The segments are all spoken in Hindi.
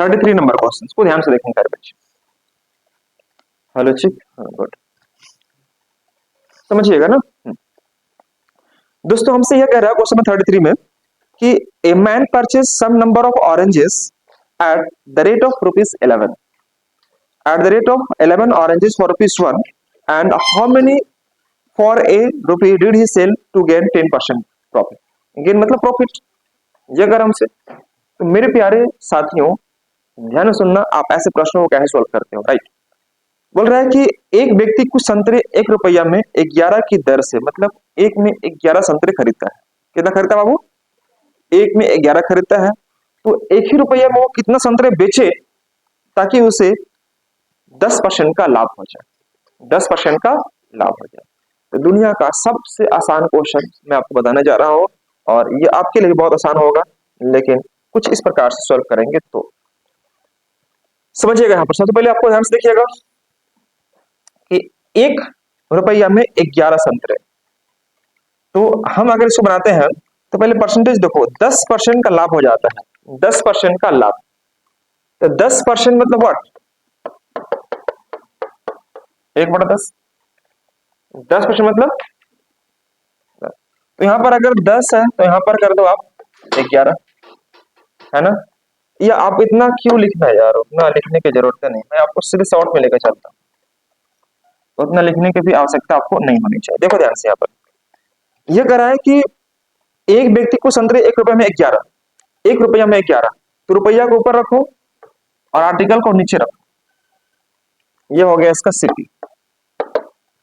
33 नंबर क्वेश्चन को ध्यान से देखेंगे बच्चे। हेलो चिक, हाँ गुड, समझिएगा ना। दोस्तों हमसे यह कह रहा है क्वेश्चन नंबर 33 में कि a man purchase some number of oranges at the rate of ₹11, at the rate of 11 oranges for ₹1, and how many for a rupee did he sell to gain 10% profit? Gain मतलब प्रॉफिट। ये अगर हमसे, तो मेरे प्यारे साथियों ध्यान से सुनना, आप ऐसे प्रश्नों को कैसे सॉल्व करते हो, राइट। बोल रहा है कि एक व्यक्ति कुछ संतरे ₹1 में 11 की दर से, मतलब एक में 11 संतरे खरीदता है। कितना खरीदता है बाबू? एक में 11 खरीदता है। तो एक ही रुपया में वो कितना संतरे बेचे ताकि उसे 10% का लाभ हो जाए, 10% का लाभ हो जाए। तो दुनिया का सबसे आसान क्वेश्चन मैं आपको बताने जा रहा हूं, और ये आपके लिए भी बहुत आसान होगा, लेकिन कुछ इस प्रकार से सॉल्व करेंगे तो समझिएगा। यहां पर सबसे पहले आपको ध्यान से देखिएगा कि ₹1 में 11 संतरे, तो हम अगर इसको बनाते हैं तो पहले परसेंटेज देखो, 10% का लाभ हो जाता है, 10% का लाभ। तो 10% मतलब व्हाट? 1/10, 10% मतलब, तो यहां पर अगर 10 है तो यहां पर कर दो आप 11, है ना। या आप इतना क्यों लिखना है यार, उतना लिखने की जरूरत नहीं, मैं आपको सीधे शॉर्ट में लेकर चलता हूँ, उतना लिखने की भी आवश्यकता आपको नहीं होनी चाहिए। देखो ध्यान से, यहाँ पर यह कह रहा है कि एक व्यक्ति को संतरे ₹1 में 11, ₹1 में 11, तो रुपया को ऊपर रखो और आर्टिकल को नीचे रखो। ये हो गया इसका सीपी,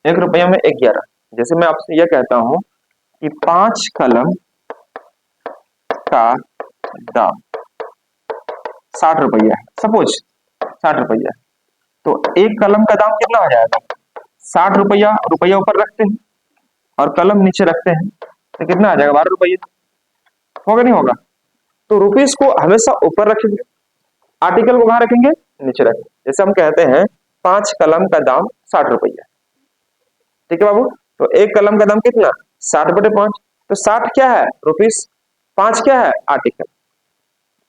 ₹1 में 11। जैसे मैं आपसे यह कहता हूं कि 5 कलम का दाम ₹60 है, सपोज ₹60, तो एक कलम का दाम कितना हो जाएगा? ₹60, रुपया ऊपर रखते हैं और कलम नीचे रखते हैं, तो कितना आ जाएगा? ₹12। होगा नहीं होगा? तो रुपीस को हमेशा ऊपर रखेंगे, आर्टिकल को कहां रखेंगे? नीचे रखेंगे। जैसे हम कहते हैं 5 कलम का दाम ₹60, ठीक है बाबू। तो एक कलम का दाम कितना? 60/5, तो 60 क्या है? रुपीस, 5 क्या है? आर्टिकल।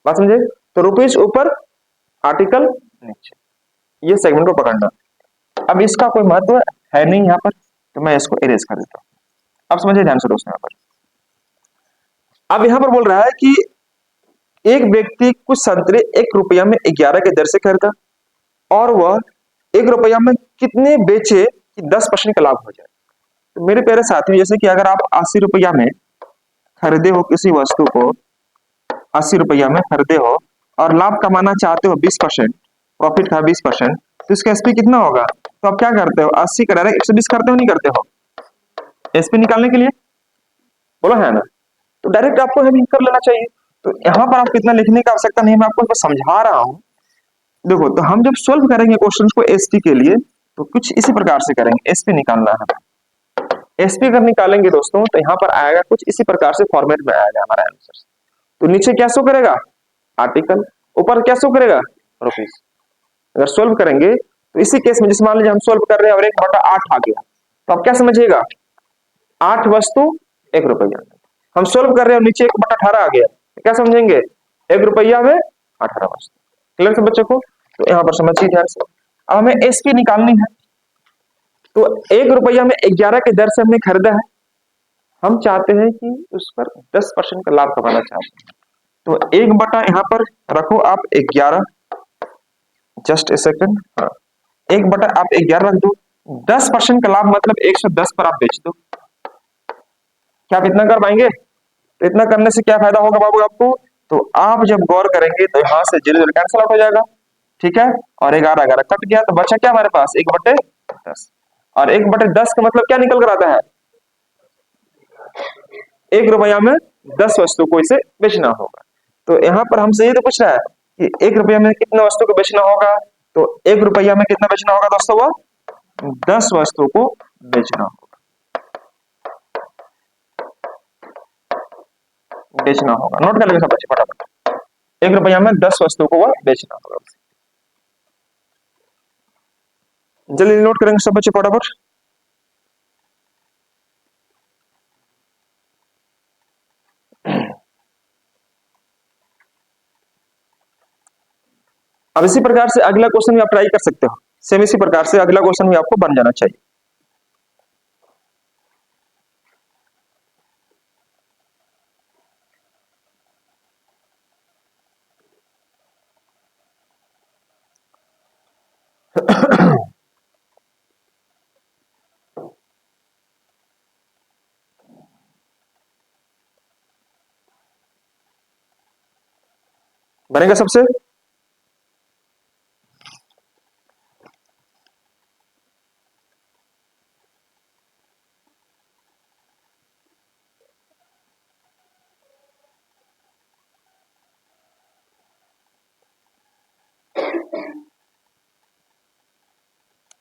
बात समझे? तो रुपीस ऊपर, आर्टिकल नीचे, ये सेगमेंट को पकड़ना। अब इसका कोई महत्व है नहीं यहाँ पर, तो मैं इसको इरेज कर देता हूं। अब समझिए ध्यान से दोस्तों, यहाँ पर अब यहाँ पर बोल रहा है कि एक व्यक्ति कुछ संतरे ₹1 में 11 के दर से खरीदा, और वह ₹1 में कितने बेचे कि 10% का लाभ हो जाए। तो मेरे प्यारे साथियों, जैसे कि अगर आप ₹80 में खरीदे हो किसी वस्तु को, ₹80 में खरीदे हो और लाभ कमाना चाहते हो 20%, प्रॉफिट का 20%, तो इसका एसपी कितना होगा? तो आप क्या करते हो? 80 का डायरेक्ट 120 करते हो, नहीं करते हो? एसपी निकालने के लिए, बोलो है ना। तो डायरेक्ट आपको हेडिंग कर लेना चाहिए। तो यहाँ पर आपको इतना लिखने की आवश्यकता नहीं है, मैं आपको बस समझा रहा हूँ। देखो, तो हम जब सोल्व करेंगे क्वेश्चंस को एसपी के लिए, तो कुछ इसी प्रकार से करेंगे। एसपी निकालना है, एसपी अगर निकालेंगे दोस्तों, तो यहाँ पर आएगा कुछ इसी प्रकार से फॉर्मेट में आएगा हमारा आंसर। तो नीचे क्या शो करेगा? आर्टिकल। ऊपर क्या शो करेगा? रुपीस। अगर सोल्व करेंगे तो इसी केस में, जैसे मान लीजिए हम सोल्व कर रहे हैं और 1/8 आ गया, तो आप क्या समझिएगा? 8 वस्तु ₹1। हम सोल्व कर रहे हैं, नीचे 1/18 आ गया, तो क्या समझेंगे? ₹1 में 18 वस्तु। क्लियर से बच्चों को? तो यहाँ पर समझिए ध्यान से। अब हमें एसपी निकालनी है, तो ₹1 में 11 के दर से हमने खरीदा है, हम चाहते हैं कि उस पर 10% का लाभ कमाना चाहते हैं। तो 1 बटा यहाँ पर रखो आप 11, जस्ट ए सेकंड, हाँ, 1 बटा आप 11 रख दो, 10% का लाभ मतलब 110 पर आप बेच दो। क्या आप इतना कर पाएंगे? तो इतना करने से क्या फायदा होगा बाबू आपको? तो आप जब गौर करेंगे तो यहां से 0 कैंसिल आउट हो जाएगा, ठीक है, और 11 कट गया, तो बचा क्या हमारे पास? 1/10, और 1/10 का मतलब क्या निकल कर आता है? ₹1 में 10 वस्तु को इसे बेचना होगा। तो यहाँ पर हमसे ये तो पूछ रहा है कि ₹1 में कितने वस्तु को बेचना होगा, तो ₹1 में कितना बेचना होगा दोस्तों? वो 10 वस्तु को बेचना होगा, बेचना होगा। नोट कर लेंगे सब बच्चे फटाफट। ₹1 में 10 वस्तु को वह बेचना होगा। जल्दी नोट करेंगे सब बच्चे फटाफट। अब इसी प्रकार से अगला क्वेश्चन भी आप ट्राई कर सकते हो, सेम इसी प्रकार से अगला क्वेश्चन भी आपको बन जाना चाहिए। बनेगा सबसे?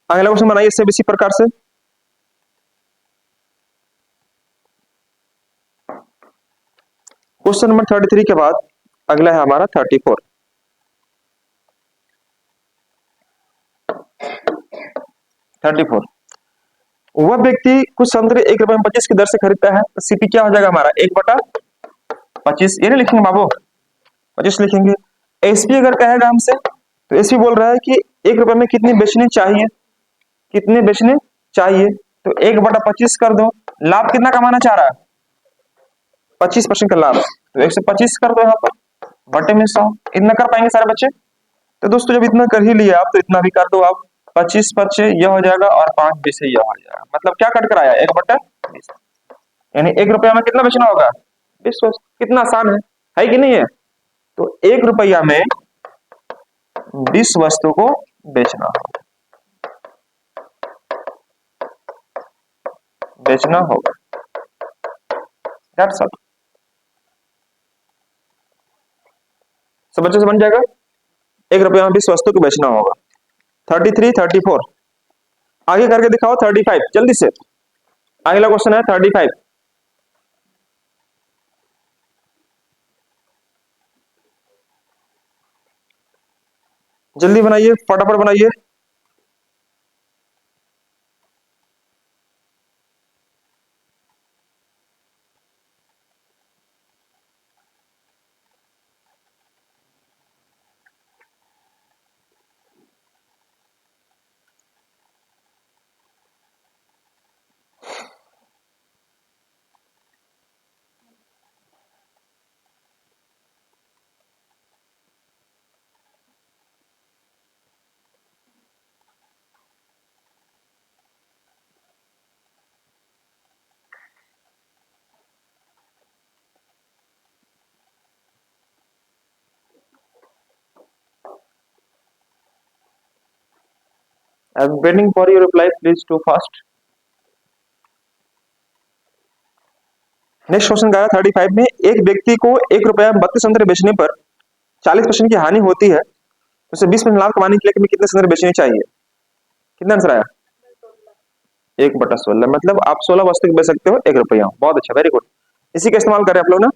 अगला क्वेश्चन बनाइए सेम इसी प्रकार से। क्वेश्चन नंबर 33 के बाद अगला है हमारा 34। 34, वह व्यक्ति कुछ संतरे 1 रुपए में 25 की दर से खरीदता है, तो सीपी क्या हो जाएगा हमारा 1/25। ये नहीं लिखेंगे बाबू, 25 लिखेंगे। एसपी अगर कहेगा हमसे, तो एसपी बोल रहा है कि 1 रुपए में कितनी बेचने चाहिए, कितने बेचने चाहिए, तो 1/25 कर दो। लाभ कितना कमाना चाह रहा है? 25% का लाभ, तो 125 कर दो यहाँ पर, बटे में 100। इतना कर पाएंगे सारे बच्चे? तो दोस्तों जब इतना कर ही लिए आप, तो इतना भी कर दो आप। 25 यह हो जाएगा और 5 बीस यह हो जाएगा। मतलब क्या कट कर आया? 1/20, यानी 1 रुपया में कितना बेचना होगा? 20 वस्तु। कितना आसान है कि नहीं है? तो 1 रुपया में 20 वस्तु को बेचना होगा, बेचना होगा। That's all। सब बच्चों से बन जाएगा, 1 रुपया में 20 वस्तु को बेचना होगा। 33, 34 आगे करके दिखाओ। 35 जल्दी से, अगला क्वेश्चन है 35। जल्दी बनाइए, फटाफट बनाइए। I'm waiting for your reply, please too fast। Next question का 35 में, एक व्यक्ति को 1 रुपया में 32 संतरे बेचने पर 40% की हानि होती है, तो उसे 20% लाभ कमाने के लिए कितने संतरे बेचने चाहिए? कितना आंसर आया? 1/16। मतलब आप 16 वस्तु बेच सकते हो 1 रुपया। बहुत अच्छा, वेरी गुड। इसी का इस्तेमाल कर रहे हैं आप लोग ना,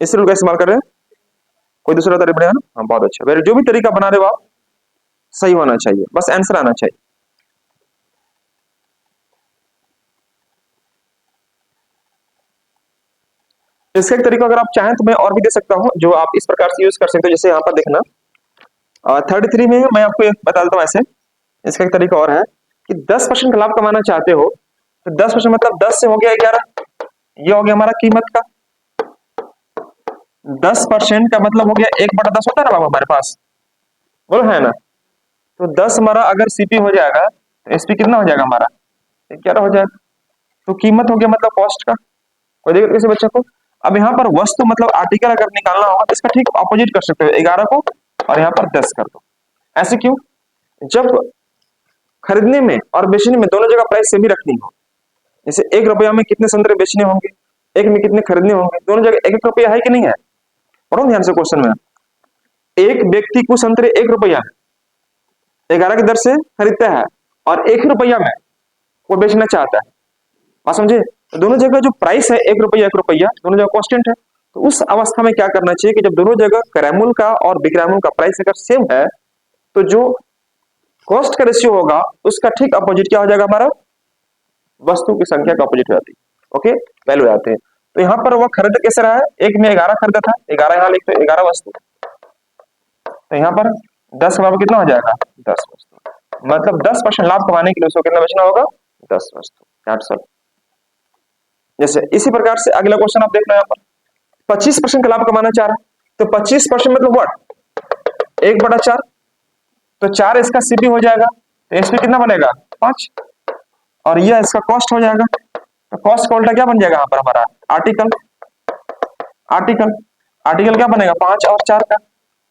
इसी रूल का इस्तेमाल कर रहे हैं। कोई दूसरा तरीका बढ़िया ना? हाँ बहुत अच्छा, वेरी। जो भी तरीका बना रहे हो आप, सही होना चाहिए, बस आंसर आना चाहिए। इसका एक तरीका अगर आप चाहें तो मैं और भी दे सकता हूं, जो आप इस प्रकार से यूज कर सकते हो। जैसे यहाँ पर देखना, 33 में मैं आपको एक बता देता हूँ ऐसे। इसका एक तरीका और है कि 10% का लाभ कमाना चाहते हो, तो 10% मतलब 10 से हो गया 11, ये हो गया हमारा कीमत का। 10% का मतलब हो गया 1/10 होता है ना बाबा हमारे पास, बोलो है ना? तो 10 हमारा अगर सीपी हो जाएगा, तो एसपी कितना हो जाएगा हमारा? 11 हो जाएगा। तो कीमत हो गया मतलब कॉस्ट का। कोई देखेगा किसी बच्चे को? अब यहाँ पर वस्तु मतलब आर्टिकल अगर निकालना होगा, तो इसका ठीक ऑपोजिट कर सकते हो, 11 को और यहाँ पर 10 कर दो। ऐसे क्यों? जब खरीदने में और बेचने में दोनों जगह प्राइस सेम ही रखनी हो, जैसे 1 रुपया में कितने संतरे बेचने होंगे, एक में कितने खरीदने होंगे, दोनों जगह 1-1 रुपया है कि नहीं है? पढ़ो ध्यान से क्वेश्चन में। एक व्यक्ति को संतरे 1 रुपया 11 की दर से खरीदता है, और 1 रुपया में वो बेचना चाहता है। बात समझे? तो दोनों जगह जो प्राइस है 1 रुपया दोनों जगह कॉन्स्टेंट है। तो उस अवस्था में क्या करना चाहिए कि जब दोनों जगह क्रयमूल्य का और विक्रयमूल्य का प्राइस अगर सेम है, तो जो कॉस्ट का रेशियो होगा उसका ठीक अपोजिट क्या हो जाएगा हमारा? वस्तु की संख्या का अपोजिट हो जाती है। ओके, वैल्यू आते हैं। तो यहाँ पर वह खरीद कैसे रहा है? एक में 11 खरीदा था, 11 यहाँ लिखते 11 वस्तु। तो यहाँ पर 10 के बराबर कितना हो जाएगा 10 वस्तु, मतलब 10% लाभ कमाने के लिए उसको कितना बेचना होगा 10 वस्तु। That's all. जैसे इसी प्रकार से अगला क्वेश्चन आप देखना, यहाँ पर 25% का लाभ कमाना चाह रहा है, तो 25% मतलब व्हाट 1/4, तो 4 इसका सीपी हो जाएगा, तो एसपी कितना बनेगा 5, और यह इसका कॉस्ट हो जाएगा, तो कॉस्ट का उल्टा क्या बन जाएगा यहाँ पर हमारा आर्टिकल। आर्टिकल आर्टिकल क्या बनेगा 5 और 4 का।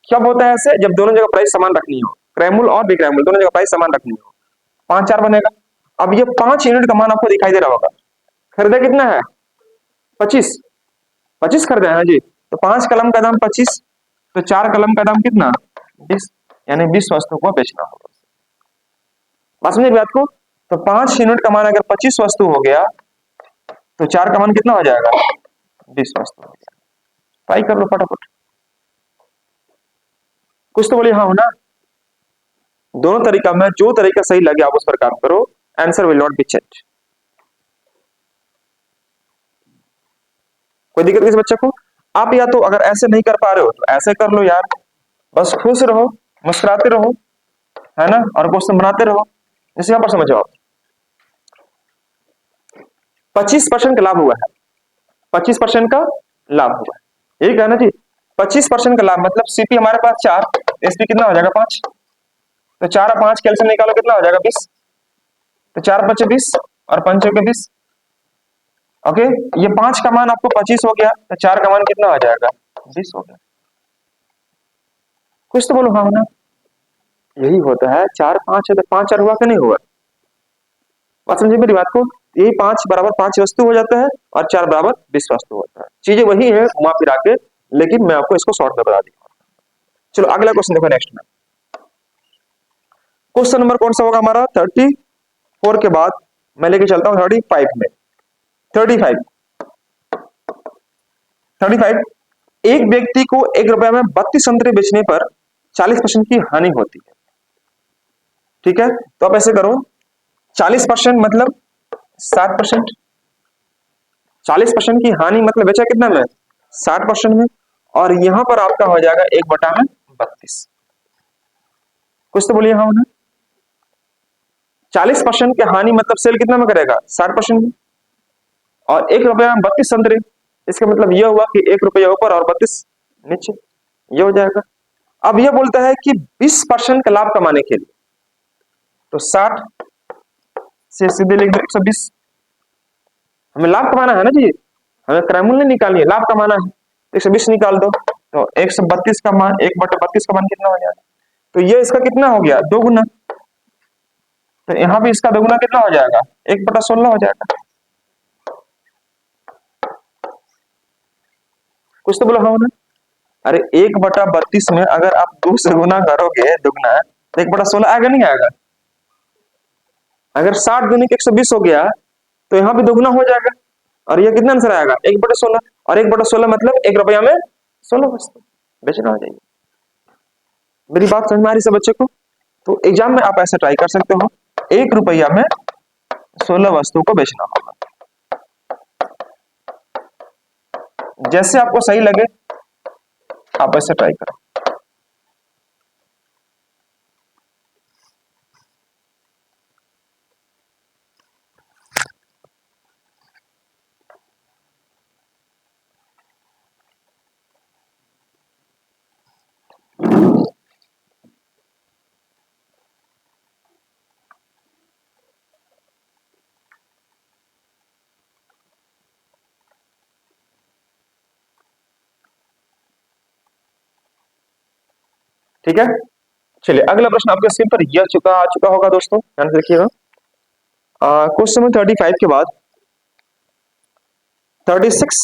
कब होता है ऐसे, जब दोनों जगह प्राइस समान रखनी हो, क्रैमुल और बिक्रैमुल दोनों जगह प्राइस समान रखनी हो, 5 4 बनेगा। अब ये 5 यूनिट का मान आपको दिखाई दे रहा होगा, खरीदे कितना है 25 खरीदे हैं जी, तो 5 कलम का दाम 25, तो 4 कलम का दाम कितना 20, यानी 20 वस्तु को बेचना होगा। बात समझे बात को, तो 5 यूनिट का मान अगर 25 वस्तु हो गया, तो 4 का मान कितना हो जाएगा 20 वस्तु हो गया। ट्राई कर लो फटाफट, कुछ तो बोलिए हाँ हो ना। दोनों तरीका में जो तरीका सही लगे आप उस पर काम करो, answer will not be change. कोई दिक्कत किसी बच्चे को, आप या तो अगर ऐसे नहीं कर पा रहे हो तो ऐसे कर लो यार, बस खुश रहो, मुस्कुराते रहो, है ना, और क्वेश्चन बनाते रहो। जैसे यहां पर समझो आप 25% का लाभ हुआ है, 25% का लाभ हुआ है, यही कहना जी। 25% का लाभ मतलब सीपी हमारे पास 4, एसपी कितना हो जाएगा 5, तो 4 और 5 कैलसियम निकालो कितना हो जाएगा 20, तो 4 5 20 और 5 के 20। ओके, ये 5 का मान आपको 25 हो गया, तो 4 का मान कितना हो जाएगा 20 हो गया। कुछ तो बोलो हाँ ना, यही होता है 4 5 है तो 5 4 हुआ कि नहीं हुआ। बात समझिए मेरी बात को, यही 5 बराबर 5 वस्तु हो जाता है और 4 बराबर 20 वस्तु होता है, चीजें वही है घुमा फिरा के, लेकिन मैं आपको इसको शॉर्ट में बता दिया। चलो अगला क्वेश्चन देखो नेक्स्ट में, क्वेश्चन नंबर कौन सा होगा हमारा 34 के बाद मैं लेके चलता हूं 35 में। 35 35 एक व्यक्ति को 1 रुपए में 32 संतरे बेचने पर 40% की हानि होती है। ठीक है, तो आप ऐसे करो 40% मतलब 60%, 40% की हानि मतलब बेचा कितना में 60% में, और यहां पर आपका हो जाएगा 1/32। कुछ तो बोलिए हाँ ना। 40% की हानि मतलब सेल कितना में करेगा 60% में, और 1 रुपए में 32 संतरे, इसका मतलब यह हुआ कि 1 रुपया ऊपर और 32 नीचे, ये हो जाएगा। अब यह बोलता है कि 20% का लाभ कमाने के लिए, तो 60 से सीधे लिख दो 120। हमें लाभ कमाना है ना जी, हमें क्रैमुल नहीं निकालनी है, लाभ कमाना है, 120 निकाल दो, तो 132 का मान 1/32 का मान कितना हो जाएगा, तो ये इसका कितना हो गया 2 गुना, तो यहां भी इसका 2 गुना कितना हो जाएगा 1/16 हो जाएगा। कुछ तो बोलो हाँ ना। अरे 1/32 में अगर आप 2 से गुना करोगे दुगना, तो 1/16 आएगा नहीं आएगा। अगर 60 दूनी के 120 हो गया, तो यहाँ भी दोगुना हो जाएगा, और ये कितना आंसर आएगा 1/16, और 1/16 मतलब 1 रुपया में 16 वस्तु बेचना हो जाएगी। मेरी बात समझ में आ रही है बच्चे को, तो एग्जाम में आप ऐसे ट्राई कर सकते हो, 1 रुपया में 16 वस्तु को बेचना होगा, जैसे आपको सही लगे आप ऐसे ट्राई करो। ठीक है, चलिए अगला प्रश्न आपके स्क्रीन पर यह आ चुका होगा दोस्तों, ध्यान से देखिएगा। क्वेश्चन नंबर 35 के बाद 36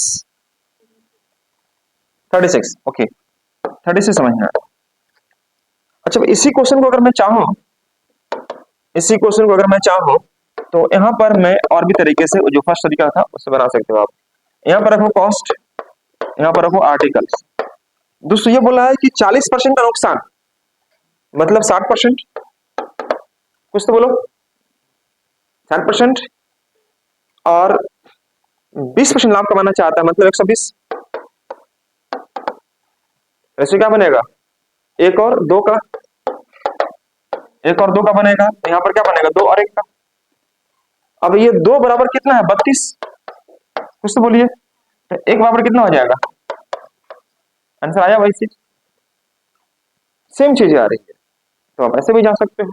36 ओके 36 समझना है। अच्छा, इसी क्वेश्चन को अगर मैं चाहूं, इसी क्वेश्चन को अगर मैं चाहूं तो यहां पर मैं और भी तरीके से जो फर्स्ट तरीका था उससे बना सकते हो आप। यहां पर रखो कॉस्ट, यहां पर रखो आर्टिकल्स। दोस्तों ये बोला है कि 40% का नुकसान मतलब 60%, कुछ तो बोलो 60%, और 20% लाभ कमाना चाहता है मतलब 120। ऐसे क्या बनेगा 1 और 2 का, एक और दो का बनेगा, तो यहाँ पर क्या बनेगा, दो और एक का। अब ये दो बराबर कितना है, 32। कुछ तो बोलिए, तो एक बराबर कितना हो जाएगा, आंसर आया वही चीज, सेम चीज आ रही है। तो आप ऐसे भी जा सकते हो।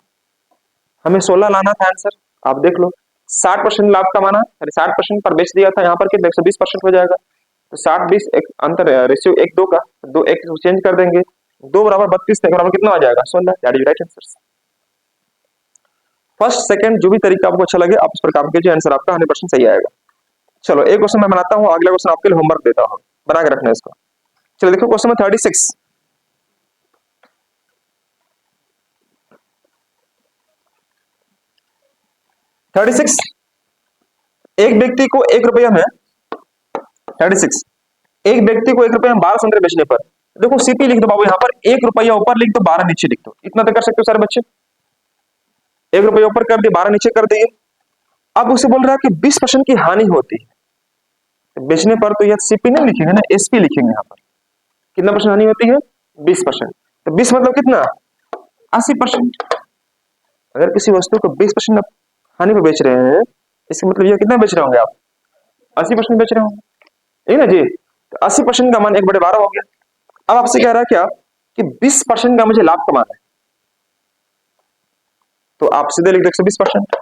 हमें 16 लाना था आंसर, आप देख लो 60% लाभ कमाना, 60% पर बेच दिया था, यहाँ पर कितना 120% हो जाएगा। तो 60-20 एक अंतर रेशियो एक दो का, दो एक चेंज कर देंगे, दो बराबर 32, एक बराबर कितना आ जाएगा 16। That is right answer. First second जो भी तरीका आपको अच्छा लगे आप उस पर काम कीजिए, आंसर आपका 100% सही आएगा। चलो एक क्वेश्चन मैं बनाता हूँ, अगला क्वेश्चन आपके लिए होमवर्क देता हूँ, बना के रखना इसको। चलो देखो क्वेश्चन नंबर 36। 36, एक व्यक्ति को 1 रुपया में 36, एक व्यक्ति को 1 रुपया में 12 संतरे बेचने पर, देखो सीपी लिख दो बाबू, यहाँ पर 1 रुपया ऊपर लिख दो, 12 नीचे लिख दो, इतना तो कर सकते हो सारे बच्चे। 1 रुपया ऊपर कर दिए, 12 नीचे कर दिए। अब उसे बोल रहा है कि 20% की हानि होती है, तो बेचने पर तो यह सीपी नहीं लिखेंगे ना, एसपी लिखेंगे। यहाँ पर कितना परसेंट हानि होती है, 20%। तो 20 मतलब कितना, 80%। अगर किसी वस्तु को 20% हानि पर बेच रहे हैं, इसका मतलब यह कितना बेच रहे होंगे आप, 80% बेच रहे होंगे, ठीक है ना जी। तो 80% का मान 1/12 हो गया। अब आपसे कह रहा है क्या कि 20% का मुझे लाभ कमाना है, तो आप सीधे लिख दो 120%।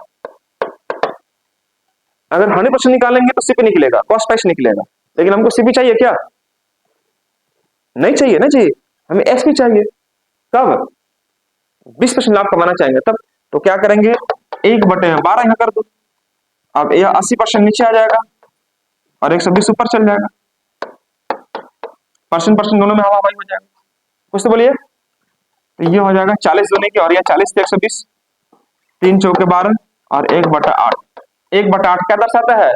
अगर 100% निकालेंगे तो सीपी निकलेगा, कॉस्ट प्राइस निकलेगा, लेकिन हमको सीपी चाहिए क्या, नहीं चाहिए ना जी, हमें एसपी चाहिए। कब, 20% लाभ कमाना चाहेंगे तब। तो क्या करेंगे, 1/12 यहां कर दो। अब यह 80% नीचे आ जाएगा और 120 ऊपर चल जाएगा, परसेंट परसेंट दोनों में हवा हवाई हो जाएगा। कुछ तो बोलिए, तो ये हो जाएगा 40 दोनों की, और यह 40 से 120, 3 चौके 12 और 1/8। 1/8 क्या दर्शाता है,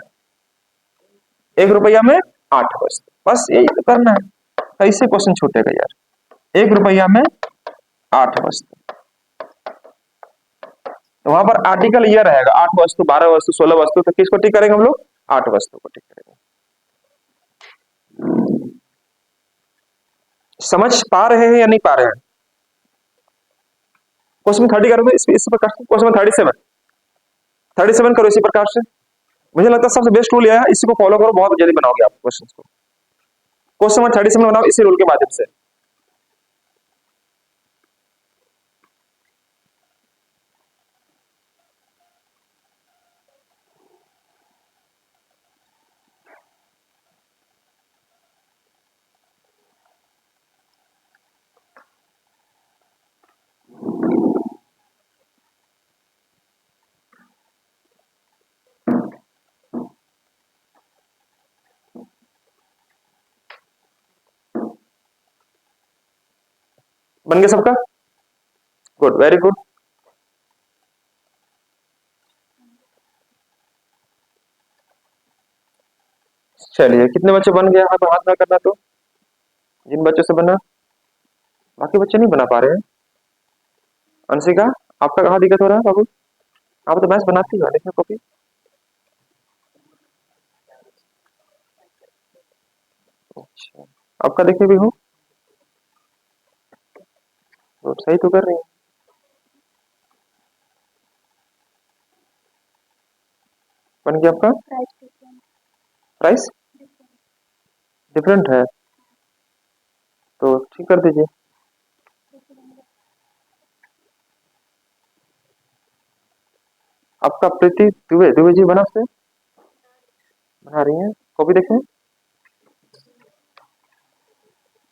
1 रुपया में 8 वस्तु। बस यही तो करना है, कैसे क्वेश्चन छूटेगा यार, 1 रुपया में 8 वस्तु। तो वहां पर आर्टिकल ये रहेगा, 8 वस्तु, 12 वस्तु, 16 वस्तु, तो किसको टिक करेंगे हम लोग, 8 वस्तु को टिक करेंगे। समझ पा रहे हैं या नहीं पा रहे हैं, क्वेश्चन 30 करोगे इस प्रकार से, क्वेश्चन 37 करो इसी प्रकार से। मुझे लगता है सबसे बेस्ट रूल यह है, इसी को फॉलो करो, बहुत जल्दी बनाओगे आप क्वेश्चन को। क्वेश्चन नंबर 37 बनाओ इसी रूल के माध्यम से। बन गया सबका, गुड, वेरी गुड। चलिए कितने बच्चे बन गए यहाँ पर, हाथ ना करना, तो जिन बच्चों से बना, बाकी बच्चे नहीं बना पा रहे हैं। अंशिका, आपका कहाँ दिक्कत हो रहा है बाबू, आप तो मैथ्स बनाती हो, देखिए कॉपी। अच्छा, आपका देखिए भी हो, तो सही तो कर रही है। बन गया आपका, प्राइस डिफरेंट है, तो ठीक कर दीजिए। आपका प्रीति दुबे, दुबे जी बना से बना रही है, कॉपी देखें,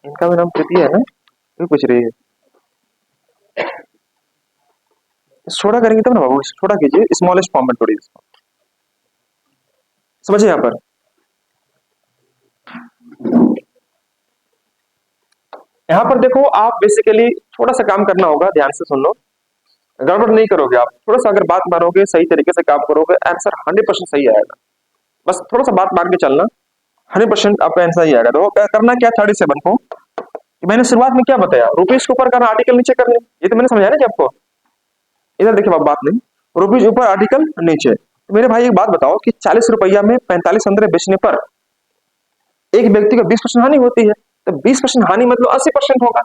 इनका भी नाम प्रीति है ना, ये पूछ रही है। छोटा करेंगे तब ना बाबू, छोटा कीजिए, स्मॉलेस्ट फॉर्म में थोड़ी, समझिए यहाँ पर। यहाँ पर देखो आप बेसिकली थोड़ा सा काम करना होगा, ध्यान से सुन लो, गड़बड़ नहीं करोगे आप, थोड़ा सा अगर बात मारोगे सही तरीके से काम करोगे, आंसर 100% सही आएगा। बस थोड़ा सा बात मार के चलना, 100% आपका आंसर सही आएगा। तो करना क्या, 37 को कि मैंने शुरुआत में क्या बताया, रुपीज के ऊपर करना, आर्टिकल नीचे करने, ये तो मैंने समझाया ना जी आपको। इधर देखिए बात नहीं, रुपीज ऊपर आर्टिकल नीचे। तो मेरे भाई एक बात बताओ कि 40 रुपया में 45 संतरे बेचने पर एक व्यक्ति को 20% हानि होती है, तो 20% हानि मतलब 80% होगा।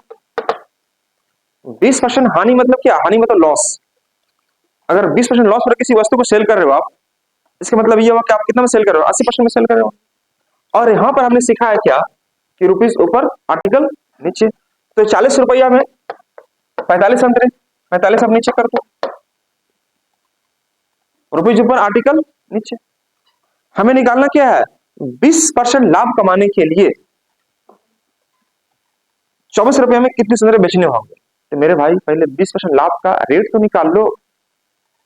20% हानि मतलब क्या, हानि मतलब लॉस, अगर 20% लॉस पर किसी वस्तु को सेल कर रहे हो आप, इसका मतलब ये हुआ कि आप कितना में सेल कर रहे हो, 80% में सेल कर रहे हो। और यहाँ पर हमने सीखा है क्या कि रुपीज ऊपर आर्टिकल नीचे, तो 40 रुपया में 45 अंतरे, 45 अब नीचे कर दो, रुपीज ऊपर आर्टिकल नीचे। हमें निकालना क्या है, 20% लाभ कमाने के लिए 24 रुपए में कितने संतरे बेचने होंगे। तो मेरे भाई पहले 20% लाभ का रेट तो निकाल लो,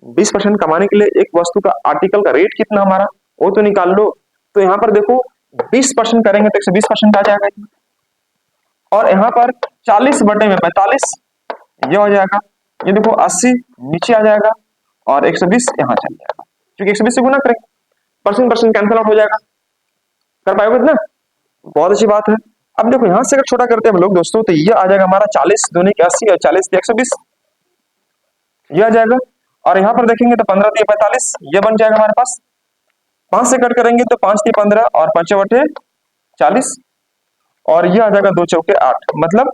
20% कमाने के लिए एक वस्तु का आर्टिकल का रेट कितना हमारा वो तो निकाल लो। तो यहाँ पर देखो 20% करेंगे तो 120% आ जाएगा, और यहाँ पर 40 बटे में 45 ये हो जाएगा, ये देखो 80 नीचे आ जाएगा और 120 यहाँ चल जाएगा, क्योंकि 120 से गुना करेंगे, परसेंट परसेंट कैंसिल आउट हो जाएगा। कर पाओगे ना, बहुत अच्छी बात है। अब देखो यहां से अगर छोटा करते हैं हम लोग दोस्तों, तो ये आ जाएगा हमारा 40 दूनी के 80 और 40 120 ये आ जाएगा। और यहाँ पर देखेंगे तो 15 दिए 45 ये बन जाएगा हमारे पास। 5 से कट करेंगे तो 5 दिए 15 और 5 बटे 40 और ये आ जाएगा 2 चौके 8, मतलब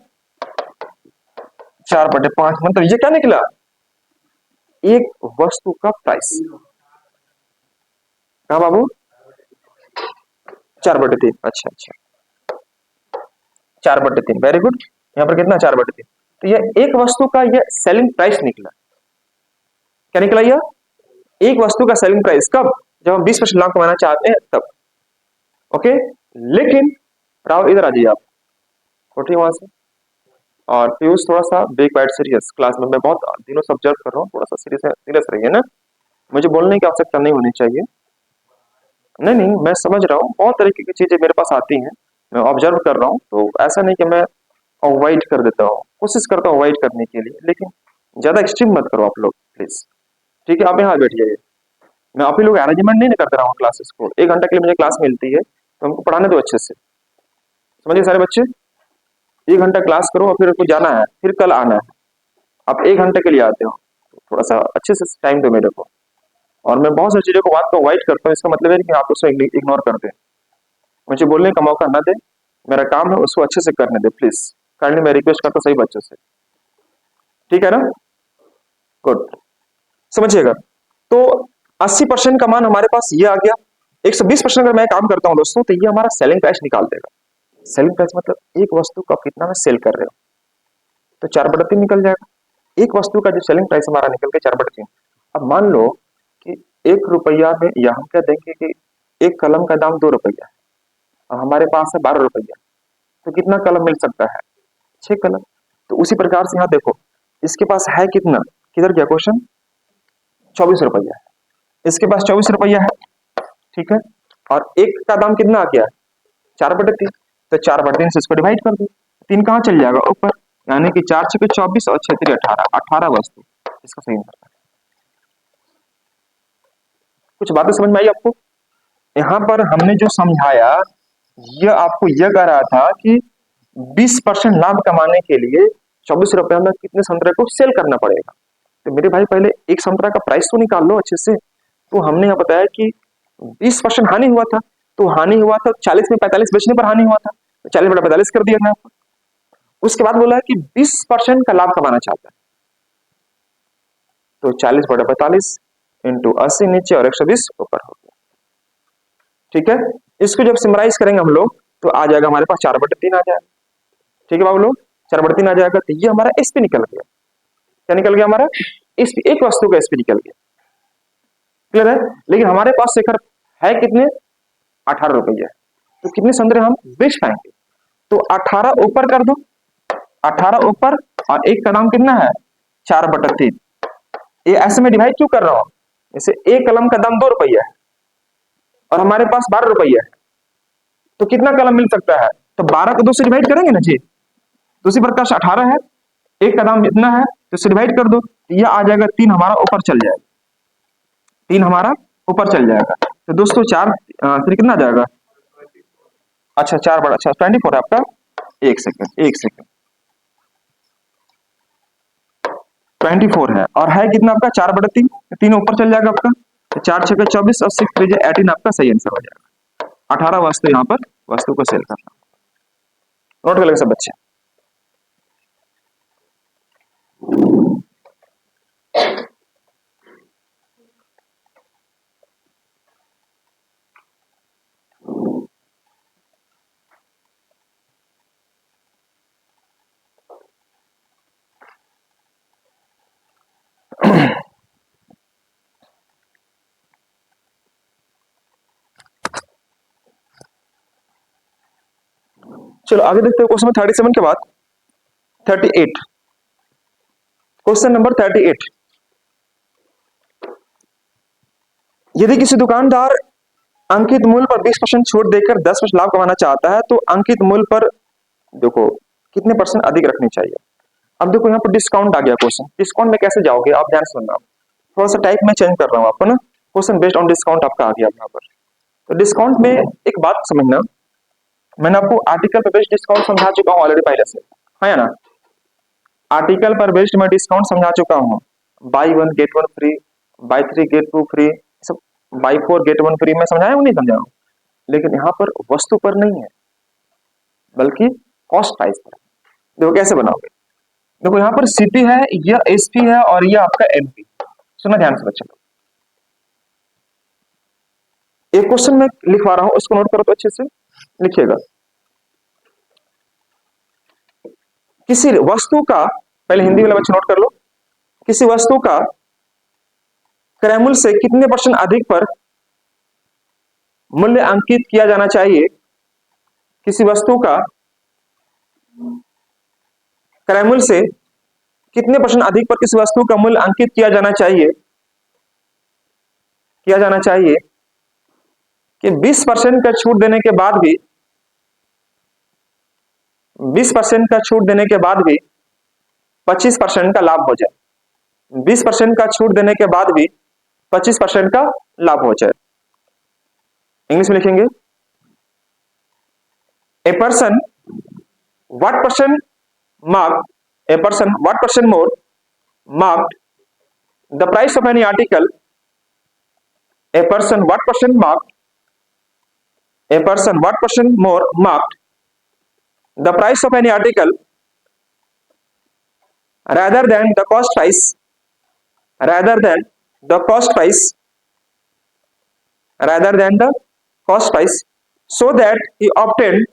4 बटे 5, मतलब ये क्या निकला, एक वस्तु का प्राइस। कहा बाबू 4 बटे 3, अच्छा अच्छा 4 बटे 3, वेरी गुड। यहाँ पर कितना 4 बटे 3, तो ये एक वस्तु का ये सेलिंग प्राइस निकला। क्या निकला, यह एक वस्तु का सेलिंग प्राइस कब, जब हम 20% लाभ कमाना चाहते हैं तब। ओके, लेकिन राहुल इधर आ जाइए आप, उठिए वहां से। और पीयूष थोड़ा सा बेक वाइट सीरियस क्लास में, मैं बहुत दिनों से ऑब्जर्व कर रहा हूँ, थोड़ा सा सीरियस रहिए ना, मुझे बोलने की आवश्यकता नहीं होनी चाहिए। नहीं नहीं मैं समझ रहा हूँ, बहुत तरीके की चीजें मेरे पास आती हैं, मैं ऑब्जर्व कर रहा हूँ, तो ऐसा नहीं कि मैं अवॉइड कर देता हूँ, कोशिश करता हूँ अवॉइड करने के लिए, लेकिन ज्यादा एक्सट्रीम मत करो आप लोग प्लीज। ठीक है, आप यहाँ बैठ जाइए, मैं आप ही लोग अरेंजमेंट नहीं करता रहा हूँ क्लासेस को, 1 घंटे के लिए मुझे क्लास मिलती है तो हमको पढ़ाने दो अच्छे से, समझिए सारे बच्चे। 1 घंटा क्लास करो और फिर आपको जाना है, फिर कल आना है। आप 1 घंटे के लिए आते हो, तो थोड़ा सा अच्छे से टाइम दो मेरे को। और मैं बहुत सारी चीजों को बात को अवॉइड करता हूँ, इसका मतलब है कि आप उसको इग्नोर कर दें, मुझे बोलने का मौका ना दे, मेरा काम है उसको अच्छे से करने दे प्लीज, काइंडली मैं रिक्वेस्ट करता हूँ सही बच्चों से, ठीक है ना, गुड। समझिएगा, तो 80% का मान हमारे पास ये आ गया, 120% अगर मैं काम करता हूं दोस्तों, तो ये हमारा सेलिंग प्राइस निकाल देगा। सेलिंग प्राइस मतलब एक वस्तु का कितना में सेल कर रहे हो, तो 4/3 निकल जाएगा। एक वस्तु का जो सेलिंग प्राइस हमारा निकल के 4/3। अब मान लो कि 1 रुपया में, या हम क्या देंगे कि एक कलम का दाम 2 रुपया है और हमारे पास है 12 रुपया, तो कितना कलम मिल सकता है, 6 कलम। तो उसी प्रकार से यहाँ देखो, इसके पास है कितना, किधर गया क्वेश्चन, 24 रुपया है, इसके पास 24 रुपया है, ठीक है, और एक का दाम कितना आ गया, 4/3, तो 4/3 से इसको डिवाइड कर दो, 3 कहाँ चल जाएगा ऊपर, यानी कि 4 छके 24 और 6 3 18, 18 वस्तु इसका सही आंसर है। कुछ बातें समझ में आई आपको, यहाँ पर हमने जो समझाया, यह आपको यह कह रहा था कि 20% लाभ कमाने के लिए 24 रुपया में कितने संतरे को सेल करना पड़ेगा। तो मेरे भाई पहले एक संतरा का प्राइस तो निकाल लो अच्छे से। तो हमने यहाँ बताया कि 20% हानि हुआ था, तो हानि हुआ था 40 में 45 बेचने पर हानि हुआ था, तो 40/45 कर दिया था। उसके बाद बोला कि 20% का लाभ कमाना चाहता है, तो 40/45 इंटू 80 नीचे और 120 ऊपर हो गया, ठीक है। इसको जब सिमराइज करेंगे हम लोग, तो आ जाएगा हमारे पास 4/3 आ जाएगा, ठीक है बाबू लोग, 4/3 आ जाएगा। तो ये हमारा एसपी निकल गया, क्या निकल गया हमारा एसपी, एक वस्तु का एसपी निकल गया, क्लियर है। लेकिन हमारे पास शेखर है कितने, 18 रुपया, तो कितने संतरे हम बेच पाएंगे, तो 18 ऊपर कर दो, 18 ऊपर, और एक का दाम कितना है 4/3। ये ऐसे में डिवाइड क्यों कर रहा हूं, जैसे एक कलम का दाम 2 रुपया है और हमारे पास 12 रुपया है, तो कितना कलम मिल सकता है, तो 12 को 2 से डिवाइड करेंगे ना जी, दूसरी प्रकार से 18 है, एक का दाम इतना है तो इसे डिवाइड कर दो, यह आ जाएगा 3 हमारा ऊपर चल जाएगा, 3 हमारा ऊपर चल जाएगा। तो दोस्तों 4 फिर कितना आ जाएगा, अच्छा 4 बड़ा, अच्छा 24 है आपका, एक सेकंड 24 है, और है कितना आपका 4/3, 3 ऊपर चल जाएगा आपका, तो 4 6 24 और 6 3 18 आपका सही आंसर हो जाएगा। 18 वस्तु यहाँ पर वस्तु को सेल करना, नोट कर लेंगे सब बच्चे। चलो आगे देखते हैं क्वेश्चन 37 के बाद 38। Question number 38। यदि किसी दुकानदार अंकित मूल्य पर 20% छूट देकर 10% लाभ कमाना चाहता है तो अंकित मूल्य पर देखो कितने परसेंट अधिक रखनी चाहिए। अब देखो यहाँ पर डिस्काउंट आ गया क्वेश्चन। डिस्काउंट में कैसे जाओगे आप ध्यान से सुनना। थोड़ा सा टाइप में चेंज कर रहा हूँ आपको ना। क्वेश्चन बेस्ड ऑन डिस्काउंट आपका आ गया यहाँ पर। तो डिस्काउंट में एक बात समझना, मैंने आपको आर्टिकल पर बेस्ड डिस्काउंट समझा चुका हूँ ऑलरेडी पहले से, है या ना। आर्टिकल पर बेस्ड मैं डिस्काउंट समझा चुका हूँ। Buy 1 get 1 free, buy 3 get 2 free, सब बाई 4 गेट 1 फ्री में समझाया हूँ नहीं समझाया हूँ। लेकिन यहाँ पर वस्तु पर नहीं है बल्कि कॉस्ट प्राइस पर। देखो कैसे बनाओगे। देखो यहाँ पर सीपी है, यह एसपी है और यह आपका एमपी। सुना ध्यान से बच्चों। एक क्वेश्चन मैं लिखवा रहा हूं, उसको नोट करो तो अच्छे से लिखिएगा। किसी वस्तु का, पहले हिंदी वाला बच्चे नोट कर लो। किसी वस्तु का क्रय मूल्य से कितने परसेंट अधिक पर मूल्य अंकित किया जाना चाहिए। किसी वस्तु का क्रय मूल्य से कितने परसेंट अधिक पर किसी वस्तु का मूल्य अंकित किया जाना चाहिए कि 20% का छूट देने के बाद भी 20% का छूट देने के बाद भी 25% का लाभ हो जाए। 20% का छूट देने के बाद भी 25% का लाभ हो जाए। इंग्लिश में लिखेंगे, a person what percent more marked the price of any article. A person what percent more marked the price of any article rather than the cost price so that he obtained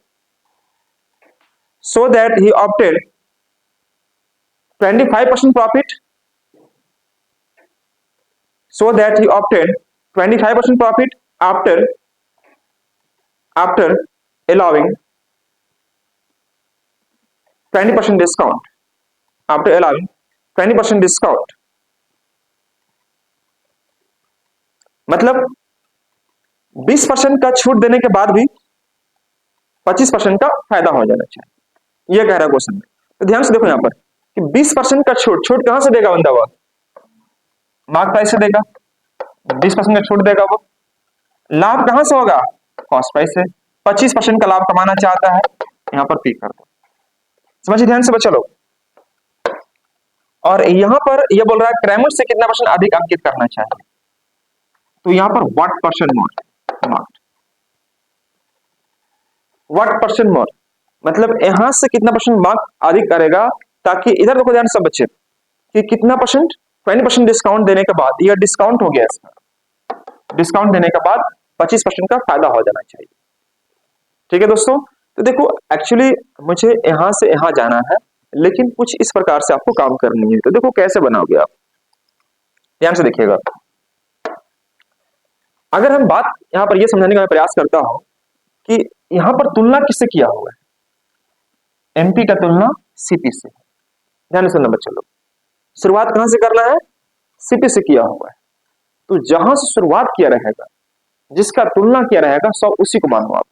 25% profit after allowing 20% discount. मतलब 20% का छूट देने के बाद भी 25% का फायदा हो जाना चाहिए, यह कह रहा है क्वेश्चन में। तो ध्यान से देखो यहाँ पर कि 20% का छूट कहां से देगा बंदा, वो मार्क प्राइस से देगा। 20% का छूट देगा, वो लाभ कहां से होगा, कॉस्ट प्राइस से। 25% का लाभ कमाना चाहता है, यहां पर पी कर दो। समझिए ध्यान से बच्चा लोग। और यहां पर यह बोल रहा है क्रय मूल्य से कितना परसेंट अधिक अंकित करना चाहिए। तो यहां पर व्हाट परसेंट मोर मतलब यहां से कितना परसेंट मार्क अधिक करेगा, ताकि इधर देखो ध्यान सब बच्चे कि कितना परसेंट, 20% डिस्काउंट देने के बाद, यह डिस्काउंट हो गया इसका, डिस्काउंट देने के बाद 25% का फायदा हो जाना चाहिए। ठीक है दोस्तों। तो देखो एक्चुअली मुझे यहां से यहां जाना है, लेकिन कुछ इस प्रकार से आपको काम करनी है। तो देखो कैसे बनाओगे आप, ध्यान से देखिएगा। अगर हम बात यहां पर यह समझाने का प्रयास करता हूं कि यहां पर तुलना किससे किया हुआ है, एमपी का तुलना सीपी से। ध्यान से सुनना बच्चे लोग। शुरुआत कहां से करना है, सीपी से किया हुआ है। तो जहां से शुरुआत किया रहेगा, जिसका तुलना किया रहेगा, सब उसी को मानो आप।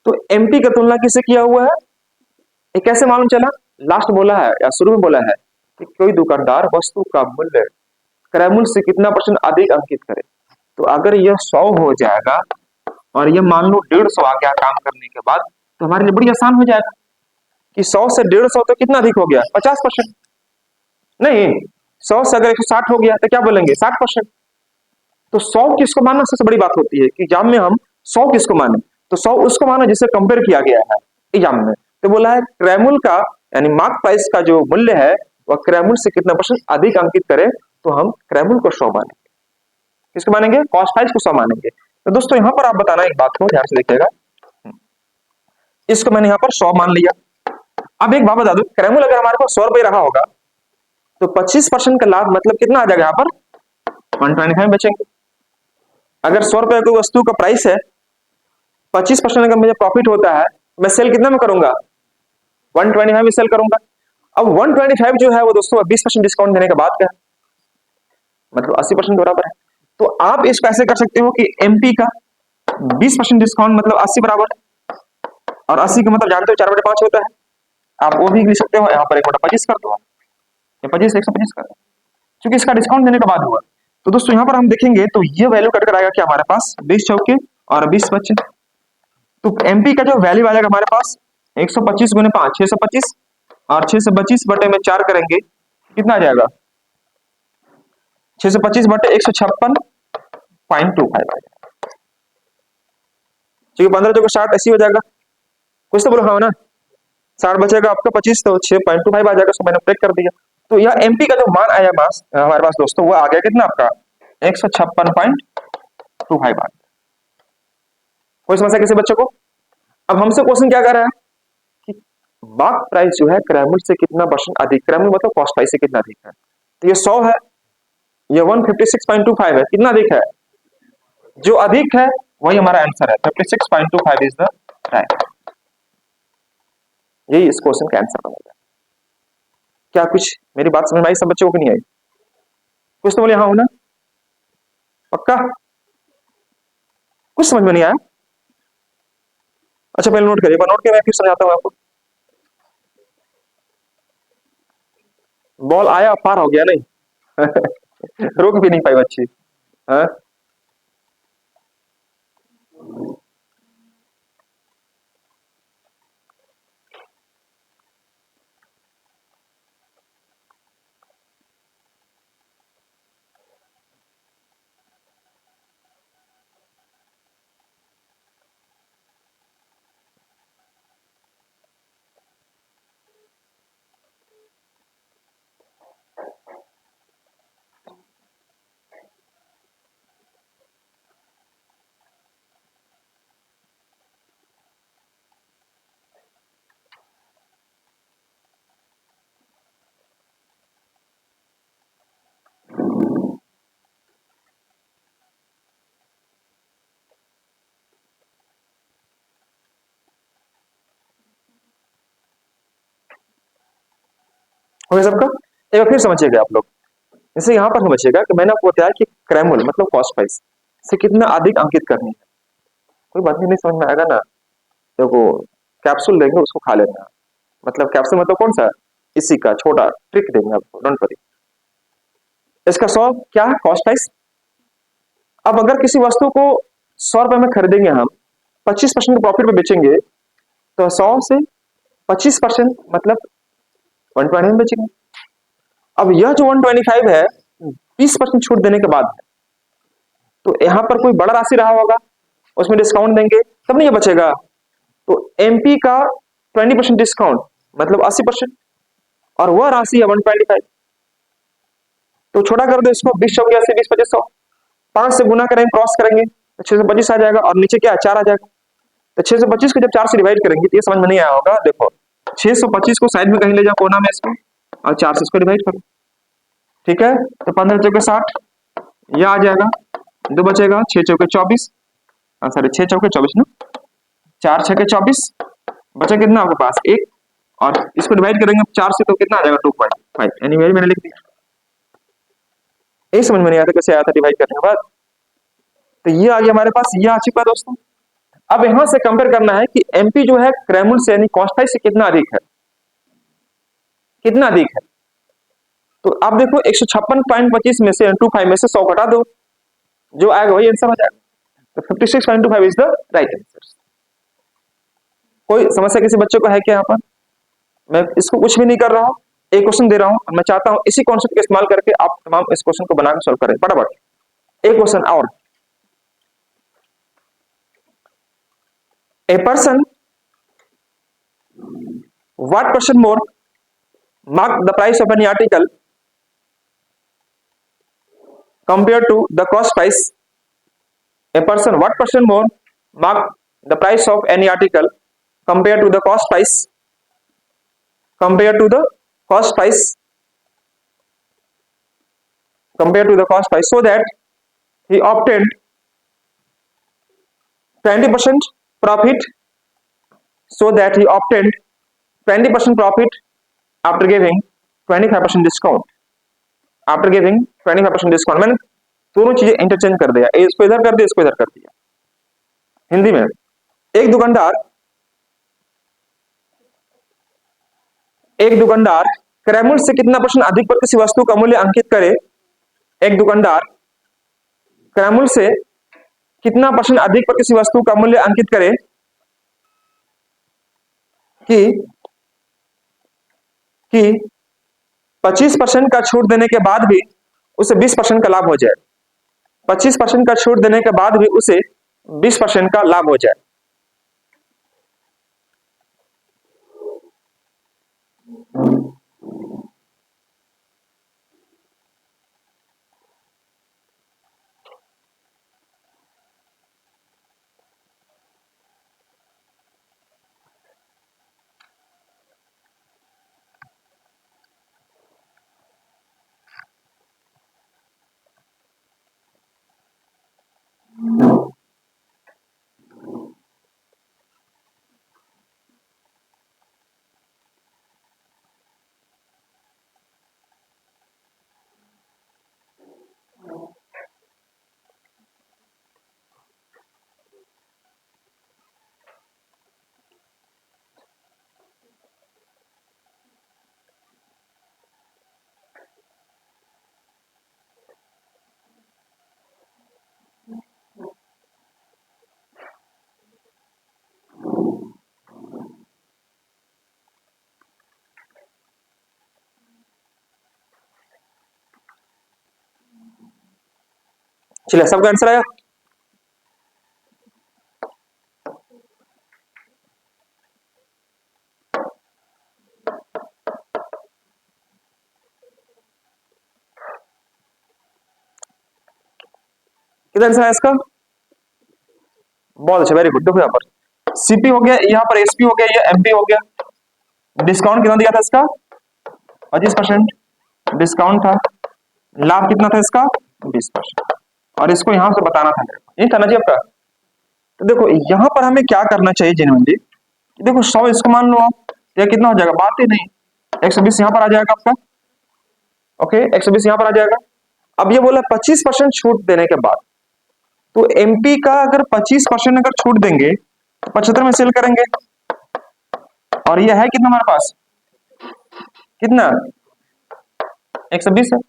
तो एमपी का तुलना किससे किया हुआ है, ये कैसे मालूम चला। लास्ट बोला है या शुरू में बोला है कि कोई दुकानदार वस्तु का मूल्य क्रय मूल्य से कितना परसेंट अधिक अंकित करे। तो अगर यह 100 हो जाएगा और यह मान लो 150 आ गया काम करने के बाद, तो हमारे लिए बड़ी आसान हो जाएगा कि 100 से 150 तो कितना अधिक हो गया, 50%। नहीं, 100 से अगर 160 हो गया तो क्या बोलेंगे, 60%। तो 100 किसको मानना सबसे बड़ी बात होती है कि एग्जाम में हम 100 किसको माने, तो 100 उसको मानो जिससे कंपेयर किया गया है एग्जाम में। तो बोला है क्रय मूल्य का यानी मार्क प्राइस का जो मूल्य है वह क्रय मूल्य से कितना परसेंट अधिक अंकित करे, तो हम क्रय मूल्य को 100 मानेंगे। किसको मानेंगे, कॉस्ट प्राइस को 100 मानेंगे। तो दोस्तों यहां पर आप बताना एक बात को ध्यान से देखिएगा। इसको मैंने यहां पर 100 मान लिया। अब एक बात बता दो, क्रय मूल्य अगर हमारे पास 100 रुपये रहा होगा तो 25% का लाभ मतलब कितना आ जाएगा, यहाँ पर 125 बचेंगे। अगर 100 रुपये कोई वस्तु का प्राइस है, 25% अगर मुझे प्रॉफिट होता है मैं सेल कितना में करूंगा, 125 में सेल करूंगा। अब 125 जो है वो दोस्तों 20% डिस्काउंट देने के बाद का है, मतलब 80% बराबर है। तो आप इसको ऐसे कर सकते हो कि एमपी का 20% डिस्काउंट मतलब 80 बराबर है, और 80 का मतलब जानते हो 4/5 होता है। आप वो भी लिख सकते हो, यहाँ पर 1/25 कर दो, 25 125 कर दो, क्योंकि इसका डिस्काउंट देने के बाद हुआ। तो दोस्तों यहाँ पर हम देखेंगे तो ये वैल्यू कट कर आएगा कि हमारे पास 20 चौके और 20 बच्चे। तो एमपी का जो वैल्यू आ जाएगा हमारे पास 125 गुने 5 625, और 625 बटे में 4 करेंगे कितना आ जाएगा, 625 बटे 156.25 आ जाएगा। क्योंकि 15 चौके 60 ऐसी हो जाएगा, कुछ तो बोलो हाँ ना, 60 बचेगा आपका 25, तो 6.25 आ जाएगा। सो मैंने ब्रेक कर दिया। तो यह एमपी का जो मान आया हमारे पास दोस्तों, वो आ गया कितना आपका 156.25 आ गया। कोई समस्या किसी बच्चे को? अब हमसे क्वेश्चन क्या कर रहा है कि मार्क प्राइस जो है क्रैमल से कितना परसेंट अधिक, क्रैमल मतलब कॉस्ट प्राइस से कितना अधिक है। तो ये 100 है, ये 156.25 है, कितना अधिक है, जो अधिक है वही हमारा आंसर है, 56.25 इज द राइट। यही इस क्वेश्चन का आंसर बनेगा। क्या कुछ मेरी बात समझ में आई सब बच्चों को नहीं आई? कुछ तो बोले हाँ हो ना, पक्का कुछ समझ में नहीं आया? अच्छा पहले नोट करिए, नोट के मैं फिर समझाता हूँ आपको। बॉल आया पार हो गया नहीं रोक भी नहीं पाई बच्ची। हाँ हो गया सबका? एक बार फिर समझिएगा आप लोग। जैसे यहाँ पर समझिएगा कि मैंने आपको बताया कि क्रैमल मतलब कॉस्ट प्राइस से कितना अधिक अंकित करनी है। कोई बात नहीं समझ में आएगा ना, देखो कैप्सूल देंगे उसको खा लेना, मतलब कैप्सूल मतलब कौन सा, इसी का छोटा ट्रिक देंगे आपको, डोंट वरी। इसका 100 क्या है कॉस्ट प्राइस। अब अगर किसी वस्तु को 100 रुपए में खरीदेंगे हम, 25% प्रॉफिट में बेचेंगे, तो 100 से 25% मतलब 120 में बेचेंगे। अब यह जो 125 है 20% छूट देने के बाद है, तो यहाँ पर कोई बड़ा राशि रहा होगा, उसमें डिस्काउंट देंगे तब नहीं ये बचेगा। तो एमपी का 20% डिस्काउंट मतलब 80%, और वह राशि है 125। तो छोटा कर दो इसको, 20 चौकी 80 20 25 100, 5 से गुना करेंगे क्रॉस करेंगे तो 625 आ जाएगा, और नीचे क्या 4 आ जाएगा। तो 625 को जब 4 से डिवाइड करेंगे तो ये समझ में नहीं आया होगा, देखो 625 को साइड में कहीं ले जाओ कोना में इसको, और 4 से इसको डिवाइड करो, ठीक है। तो 15 चौके 60, यह आ जाएगा, 2 बचेगा, 6 चौके 24, सॉरी 6 चौके 24 ना, 4 छके 24, बचा कितना आपके पास 1, और इसको डिवाइड करेंगे 4 से तो कितना आ जाएगा 2.5। एनीवे मैंने लिख दिया, ये समझ में नहीं आता कैसे आया था डिवाइड करने के बाद। तो ये आ गया हमारे पास, ये आ चुका दोस्तों। अब यहां से कंपेयर करना है कि एमपी जो है क्रैमल से यानी कॉस्ट प्राइस से कितना अधिक है, कितना अधिक है। तो आप देखो 156.25 में से 25 में से 100 घटा दो, जो आएगा वही आंसर हो जाएगा। तो 56.25 इज द राइट आंसर। कोई समस्या किसी बच्चे को है क्या? यहाँ पर मैं इसको कुछ भी नहीं कर रहा हूँ, एक क्वेश्चन दे रहा हूँ, मैं चाहता हूँ इसी कॉन्सेप्ट का इस्तेमाल करके आप तमाम इस क्वेश्चन को बनाकर सॉल्व करें फटाफट। एक क्वेश्चन और, a person what percent more mark the price of any article compared to the cost price. A person what percent more mark the price of any article compared to the cost price, compared to the cost price, compared to the cost price, so that he obtained 20% profit so that he obtained 20% profit after giving 25% discount. After giving 25% discount. मैंने दोनों चीजें इंटरचेंज कर दिया, इसको इधर कर दिया, इसको इधर कर दिया। हिंदी में एक दुकानदार क्रयमूल्य से कितना % अधिक पर किसी वस्तु का मूल्य अंकित करे। एक दुकानदार क्रयमूल्य से कितना % अधिक पर किसी वस्तु का मूल्य अंकित करे कि 25% का छूट देने के बाद भी उसे 20% का लाभ हो जाए। 25% का छूट देने के बाद भी उसे 20% का लाभ हो जाए। चलिए, सबका आंसर आया। कितना आंसर है इसका? बहुत अच्छा, वेरी गुड। देखो यहाँ पर सीपी हो गया, यहाँ पर एसपी हो गया, ये एमपी हो गया। डिस्काउंट कितना दिया था इसका? 25% डिस्काउंट था। लाभ कितना था इसका? 20%। और इसको यहां से बताना था, ये था ना जी आपका। तो देखो यहां पर हमें क्या करना चाहिए जेन्युइनली, देखो 100 इसको मान लो आप, या कितना हो जाएगा? बात ही नहीं, 120 यहां पर आ जाएगा आपका। ओके, 120 यहां पर आ जाएगा। अब ये बोला 25% छूट देने के बाद, तो एमपी का अगर 25% अगर छूट देंगे तो 75 में सेल करेंगे। और ये है कितना हमारे पास? कितना? 120 है,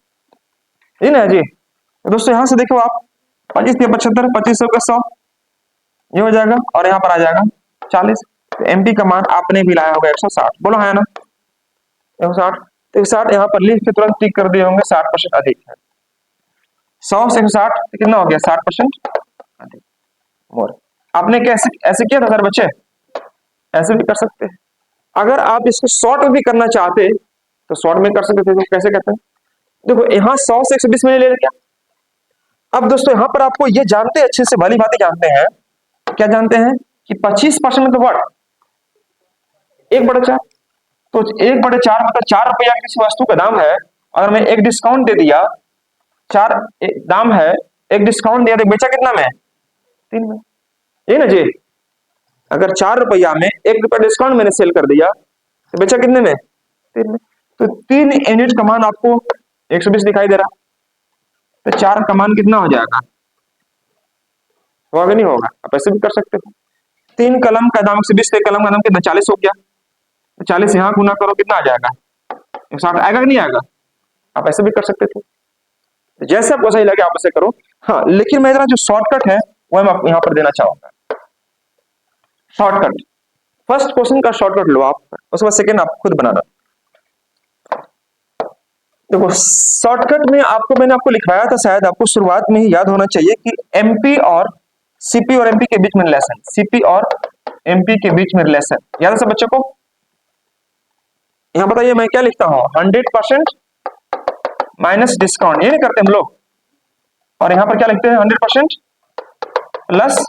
ये ना जी। तो दोस्तों यहां से देखो आप, 25 या 75, 25 का 100 ये हो जाएगा, और यहाँ पर आ जाएगा 40। तो एमपी का मान आपने भी लाया होगा 160, बोलो है ना? 160, तो 160 यहाँ पर लिख के तुरंत टिक कर दिए होंगे, 60% अधिक है। 100 से 160 तो कितना हो गया? 60% अधिक मोर। आपने कैसे ऐसे किया था सर बच्चे? ऐसे भी कर सकते हैं। अगर आप इसको शॉर्ट में भी करना चाहते तो शॉर्ट में कर सकते थे। तो कैसे करते हैं? देखो यहाँ 100 से 120 में ले क्या। अब दोस्तों यहाँ पर आपको ये जानते अच्छे से, भली बातें जानते हैं, क्या जानते हैं कि 25% मतलब व्हाट? 1/4। तो 1/4 मतलब 4 रुपया किसी वस्तु का दाम है, अगर मैं एक डिस्काउंट दे दिया, 4 दाम है, एक डिस्काउंट दिया तो बेचा कितना में? 3 में, ये ना जी। अगर 4 रुपया में 1 रुपया डिस्काउंट मैंने सेल कर दिया तो बेचा कितने में? 3 में। तो 3 यूनिट का मान आपको 120 दिखाई दे रहा, तो 4 का मान कितना हो जाएगा? होगा नहीं होगा? आप ऐसे भी कर सकते हो। 3 कलम का दाम 120, तो कलम का दाम कितना? 40 हो गया। तो 40 यहाँ गुना करो, कितना आ जाएगा? 160 आएगा कि नहीं आएगा? आप ऐसे भी कर सकते थे, तो जैसे आपको सही लगे आप ऐसे करो। हाँ, लेकिन मैं इतना जो शॉर्टकट है वो मैं आपको यहाँ पर देना चाहूंगा। शॉर्टकट, फर्स्ट क्वेश्चन का शॉर्टकट लो आप, उसके बाद सेकेंड आप खुद बनाना। देखो शॉर्टकट में मैंने आपको लिखवाया था, शायद आपको शुरुआत में ही याद होना चाहिए कि एमपी और सीपी और एमपी के बीच में रिलेशन, सीपी और एमपी के बीच में रिलेशन याद है सब बच्चों को? यहां बताइए मैं क्या लिखता हूं? 100% माइनस डिस्काउंट, ये नहीं करते हम लोग? और यहां पर क्या लिखते हैं? 100% प्लस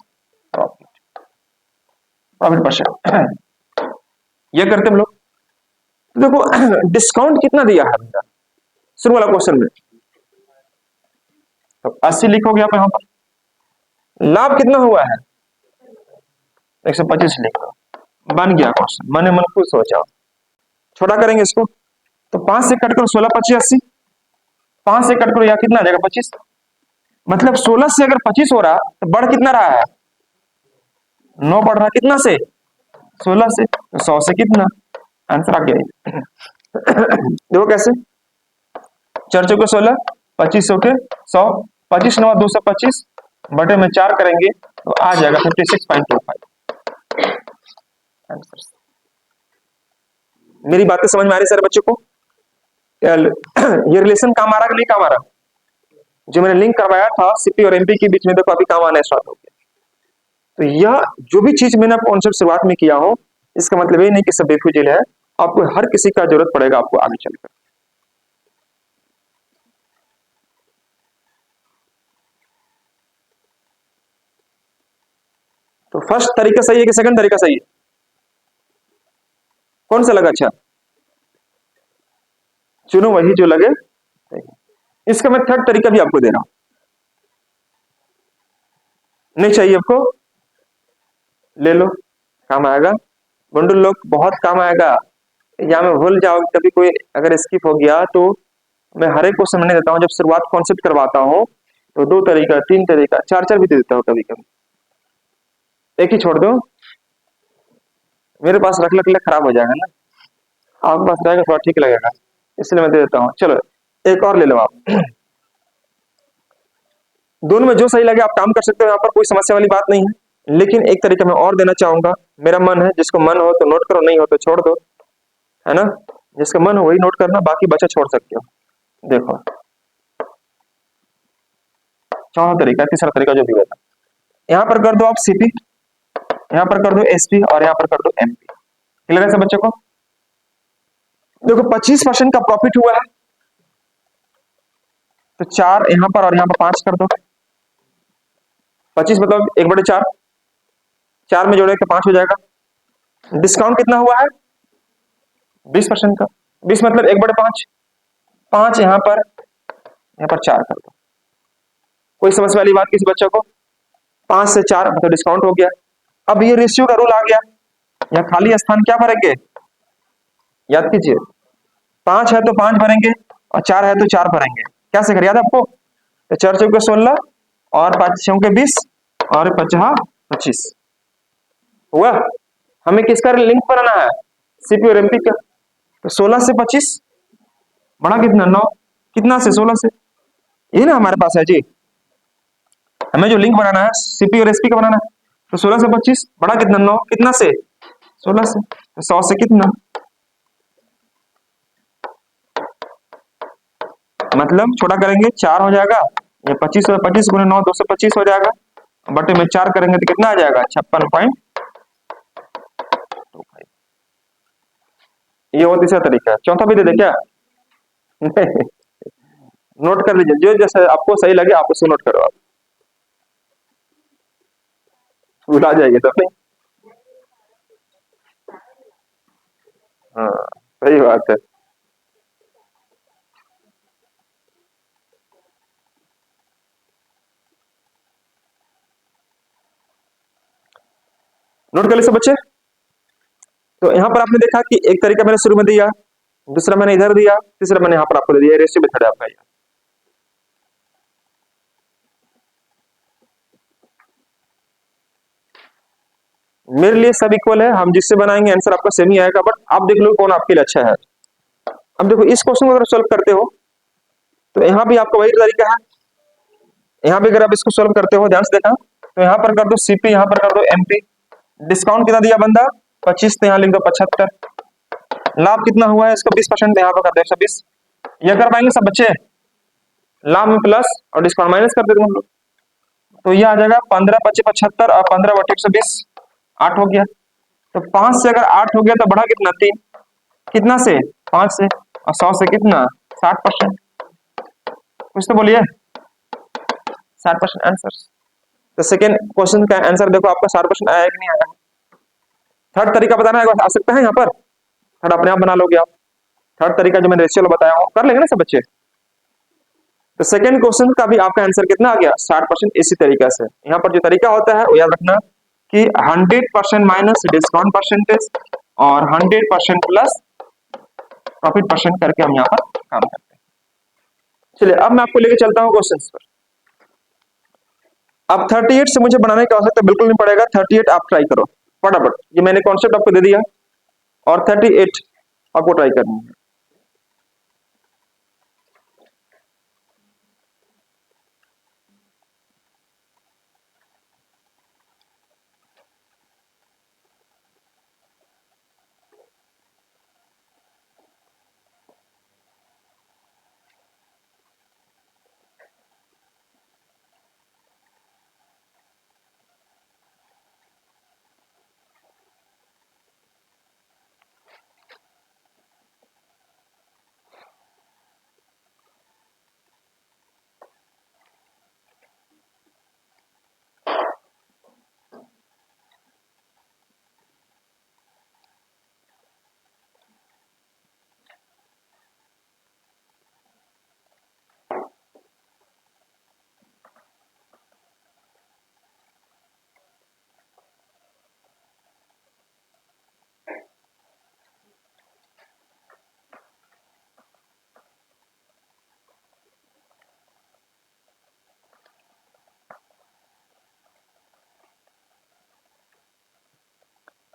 प्रॉफिट परसेंट, ये करते हम लोग। तो देखो डिस्काउंट कितना दिया है भैया शुरू वाला क्वेश्चन में, तो 80 लिखोगे आप यहां पर। लाभ कितना हुआ है? 125 लिखो, बन गया क्वेश्चन, मने मन खुश हो जाओ। छोटा करेंगे इसको, तो 5 से कट करो 16 25 80, 5 से कट करो या कितना आ जाएगा 25। मतलब 16 से अगर 25 हो रहा तो बढ़ कितना रहा है, 9 बढ़ रहा कितना से, 16 से, तो 100 से कितना, आंसर आ गया। देखो कैसे, 4 चौके 16, 25 के 100, 25 9 225 बटे में 4 करेंगे तो आ जाएगा 56.25 आंसर। मेरी बातें समझ में आ रही सारे बच्चों को? ये रिलेशन काम आ रहा कि नहीं काम आ रहा? जो मैंने लिंक करवाया था सीपी और एमपी के बीच में, देखो अभी काम आना स्टार्ट हो गया। तो यह जो भी चीज मैंने आपको कॉन्सेप्ट शुरुआत में किया हो, इसका मतलब ये नहीं कि सब बेफिजिल है, आपको हर किसी का जरूरत पड़ेगा आपको आगे चलकर। तो फर्स्ट तरीका सही है कि सेकंड तरीका सही है? कौन सा लगा अच्छा? चुनो वही जो लगे। इसका मैं थर्ड तरीका भी आपको दे रहा हूं, नहीं चाहिए आपको, ले लो, काम आएगा। बंडल लोग बहुत काम आएगा। या मैं भूल जाओ कभी कोई अगर स्किप हो गया तो मैं हर एक को समझने देता हूँ। जब शुरुआत कॉन्सेप्ट करवाता हूँ तो 2 तरीका 3 तरीका 4 भी दे देता हूँ कभी कभी, एक ही छोड़ दो, मेरे पास रख लग खराब हो जाएगा ना, आपके पास रहेगा थोड़ा ठीक लगेगा, इसलिए मैं दे देता हूँ। चलो एक और ले लो आप। दोनों में जो सही लगे आप काम कर सकते हो, यहाँ पर कोई समस्या वाली बात नहीं है। लेकिन एक तरीका मैं और देना चाहूंगा, मेरा मन है, जिसको मन हो तो नोट करो, नहीं हो तो छोड़ दो, है ना। जिसका मन हो वही नोट करना, बाकी बचा छोड़ सकते हो। देखो चौथा तरीका, तीसरा तरीका जो भी होगा, यहाँ पर कर दो आप सीपी, यहाँ पर कर दो एसपी और यहाँ पर कर दो एमपी। क्लियर है सब बच्चों को? देखो 25% का प्रॉफिट हुआ है तो 4 यहाँ पर और यहाँ पर 5 कर दो। 25 मतलब 1/4, 4 में जोड़े तो 5 हो जाएगा। डिस्काउंट कितना हुआ है 20% का, 20 मतलब 1/5, 5 यहाँ पर 4 कर दो। कोई समस्या वाली बात किसी बच्चों को? 5 से 4 मतलब डिस्काउंट हो गया। अब ये रेशियो का रूल आ गया, यहाँ खाली स्थान क्या भरेंगे, याद कीजिए, 5 है तो 5 भरेंगे और 4 है तो 4 भरेंगे। क्या से कर याद आपको? तो 4 चौके 16 और 5 चौके 20 और 50 25 हुआ। हमें किसका लिंक बनाना है, सीपी और एमपी का। तो 16 से 25 बड़ा कितना 9, कितना से 16 से, ये ना हमारे पास है जी। हमें जो लिंक बनाना है सीपी और एसपी का बनाना है, तो 16 से 25 बड़ा कितना 9, कितना से 16 से, तो 100 से कितना, मतलब छोटा करेंगे 4 हो जाएगा, ये 25 और 25 गुने 9 225 हो जाएगा, बटे में 4 करेंगे तो कितना आ जाएगा 56.25। ये वो तीसरा तरीका है। चौथा भी दे दे क्या? नोट कर लीजिए, जो जैसे आपको सही लगे आप उसको नोट करो, आप भुला जाएंगे तो नहीं। हाँ सही बात है। नोट कर लीजिए बच्चे। तो यहाँ पर आपने देखा कि एक तरीका मैंने शुरू में दिया, दूसरा मैंने इधर दिया, तीसरा मैंने यहाँ पर आपको दे दिया, रेशियो मेथड है आपका। मेरे लिए सब इक्वल है, हम जिससे बनाएंगे आंसर आपका सेम ही आएगा, बट आप देख लो कौन आपके लिए अच्छा है। अब देखो इस क्वेश्चन को अगर सॉल्व करते हो तो यहाँ भी आपका वही तरीका है, यहाँ भी अगर आप इसको सॉल्व करते हो ध्यान से देखा, तो यहाँ पर कर दो सीपी, यहाँ पर कर दो एमपी। डिस्काउंट कितना दिया बंदा 25, तो यहाँ लिख दो 75। लाभ कितना हुआ है इसका 20%, यहाँ पर कर दो 120। ये कर पाएंगे सब बच्चे? लाभ में प्लस और डिस्काउंट माइनस कर देते हम लोग, तो ये आ जाएगा 15 25 75 और 15 बटे 120, 8 हो गया। तो 5 से अगर 8 हो गया तो बढ़ा कितना 3, कितना से 5 से, और 100 से कितना 60%। कुछ तो बोलिए 60% आंसर। तो सेकेंड क्वेश्चन का आंसर देखो आपका 60% आया कि नहीं आया। थर्ड तरीका बताना है आ सकता है यहाँ पर, थर्ड अपने आप बना लोगे आप। थर्ड तरीका जो मैंने रेशियो बताया हूँ कर लेंगे ना सब बच्चे। तो सेकेंड क्वेश्चन का भी आपका आंसर कितना आ गया 60% इसी तरीका से। यहाँ पर जो तरीका होता है वो याद रखना, कि 100% माइनस डिस्काउंट परसेंटेज और 100% प्लस प्रॉफिट परसेंट करके हम यहाँ पर काम करते हैं। चलिए अब मैं आपको लेके चलता हूँ क्वेश्चन पर। अब 38 से मुझे बनाने की आवश्यकता बिल्कुल नहीं पड़ेगा, 38 आप ट्राई करो फटाफट, ये मैंने कॉन्सेप्ट आपको दे दिया और 38 आपको ट्राई करनी है।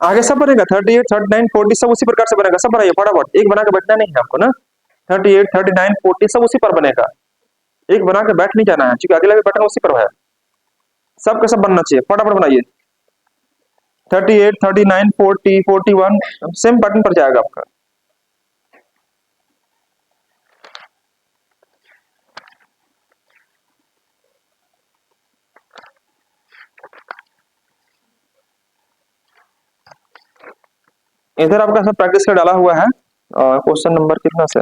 आगे सब बनेगा 38, 39, 40 सब उसी प्रकार से बनेगा, सब बनाइए फटाफट, एक बना के बैठना नहीं है आपको ना। 38, 39, 40 सब उसी पर बनेगा, एक बना के बैठ नहीं जाना है, क्योंकि अगला भी बटन उसी पर है, सब का सब बनना चाहिए, फटाफट बनाइए। 38, 39, 40, 41 सेम बटन पर जाएगा आपका। इधर आपका सब प्रैक्टिस का डाला हुआ है, क्वेश्चन नंबर कितना से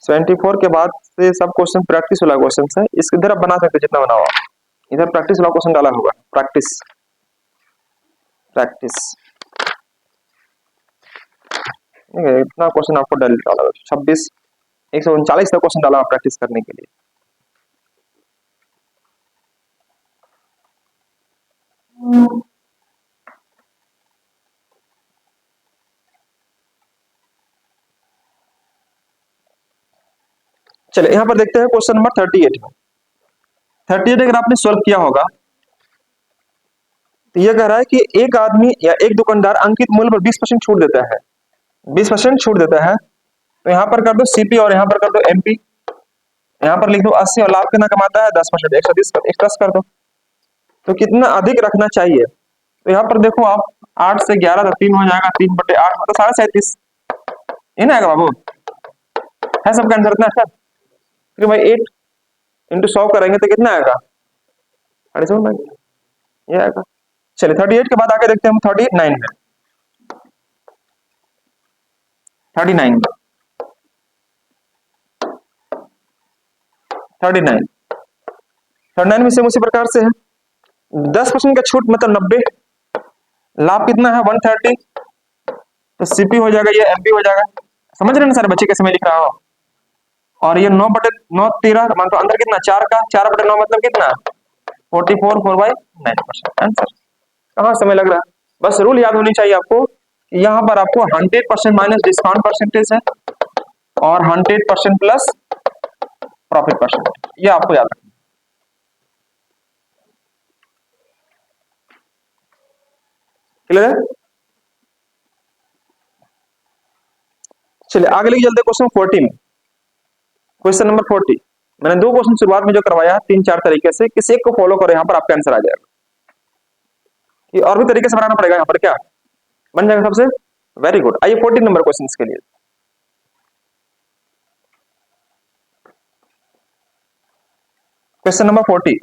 74 के बाद से सब क्वेश्चन प्रैक्टिस वाला क्वेश्चन है, इसके इधर आप बना सकते जितना बना हुआ, इधर प्रैक्टिस वाला क्वेश्चन डाला हुआ, प्रैक्टिस प्रैक्टिस इतना क्वेश्चन आपको डाला हुआ 26 139 तक क्वेश्चन डाला प्रैक्टिस करने के लिए। चलिए यहाँ पर देखते हैं क्वेश्चन नंबर 38 में। 38 अगर आपने सॉल्व किया होगा तो यह कह रहा है कि एक आदमी या एक दुकानदार अंकित मूल्य पर 20% छूट देता है, 20% छूट देता है, तो यहाँ पर कर दो सीपी और यहाँ पर कर दो एमपी, यहाँ पर लिख दो 80 और लाभ कितना कमाता है 10%, 110 कर दो। तो कितना अधिक रखना चाहिए, तो यहाँ पर देखो आप 8 से 11 तो 3 हो जाएगा, 3/8 मतलब 37.5 ये ना आएगा बाबू, है सबका आंसर इतना अच्छा, फिर भाई 8 इंटू 100 करेंगे तो कितना आएगा 250 ये आएगा। चलिए 38 के बाद आके देखते हैं हम 39 में, 39 में 39 में से उसी प्रकार से है 10% का छूट मतलब 90, लाभ कितना है 130, तो सीपी हो जाएगा, ये एमपी हो जाएगा, समझ रहे हैं ना सारे बच्चे कैसे मैं लिख रहा हूँ। और ये 9/9 13 मान तो अंदर कितना 4 का 4/9 मतलब कितना 44 4/9% आंसर। कहाँ समय लग रहा है, बस रूल याद होनी चाहिए आपको कि यहाँ पर आपको 100% माइनस डिस्काउंट परसेंटेज है और 100% प्लस प्रॉफिट परसेंट, ये आपको याद रखना। क्लियर है? चलिए आगे लेके चलते क्वेश्चन 40 में। क्वेश्चन नंबर 40 मैंने दो क्वेश्चन शुरुआत में जो करवाया 3-4 तरीके से, किसी एक को फॉलो करो, यहाँ पर आपका आंसर आ जाएगा। ये और भी तरीके से बनाना पड़ेगा, यहाँ पर क्या बन जाएगा सबसे, वेरी गुड। आइए 14 नंबर क्वेश्चन के लिए। Question number 40,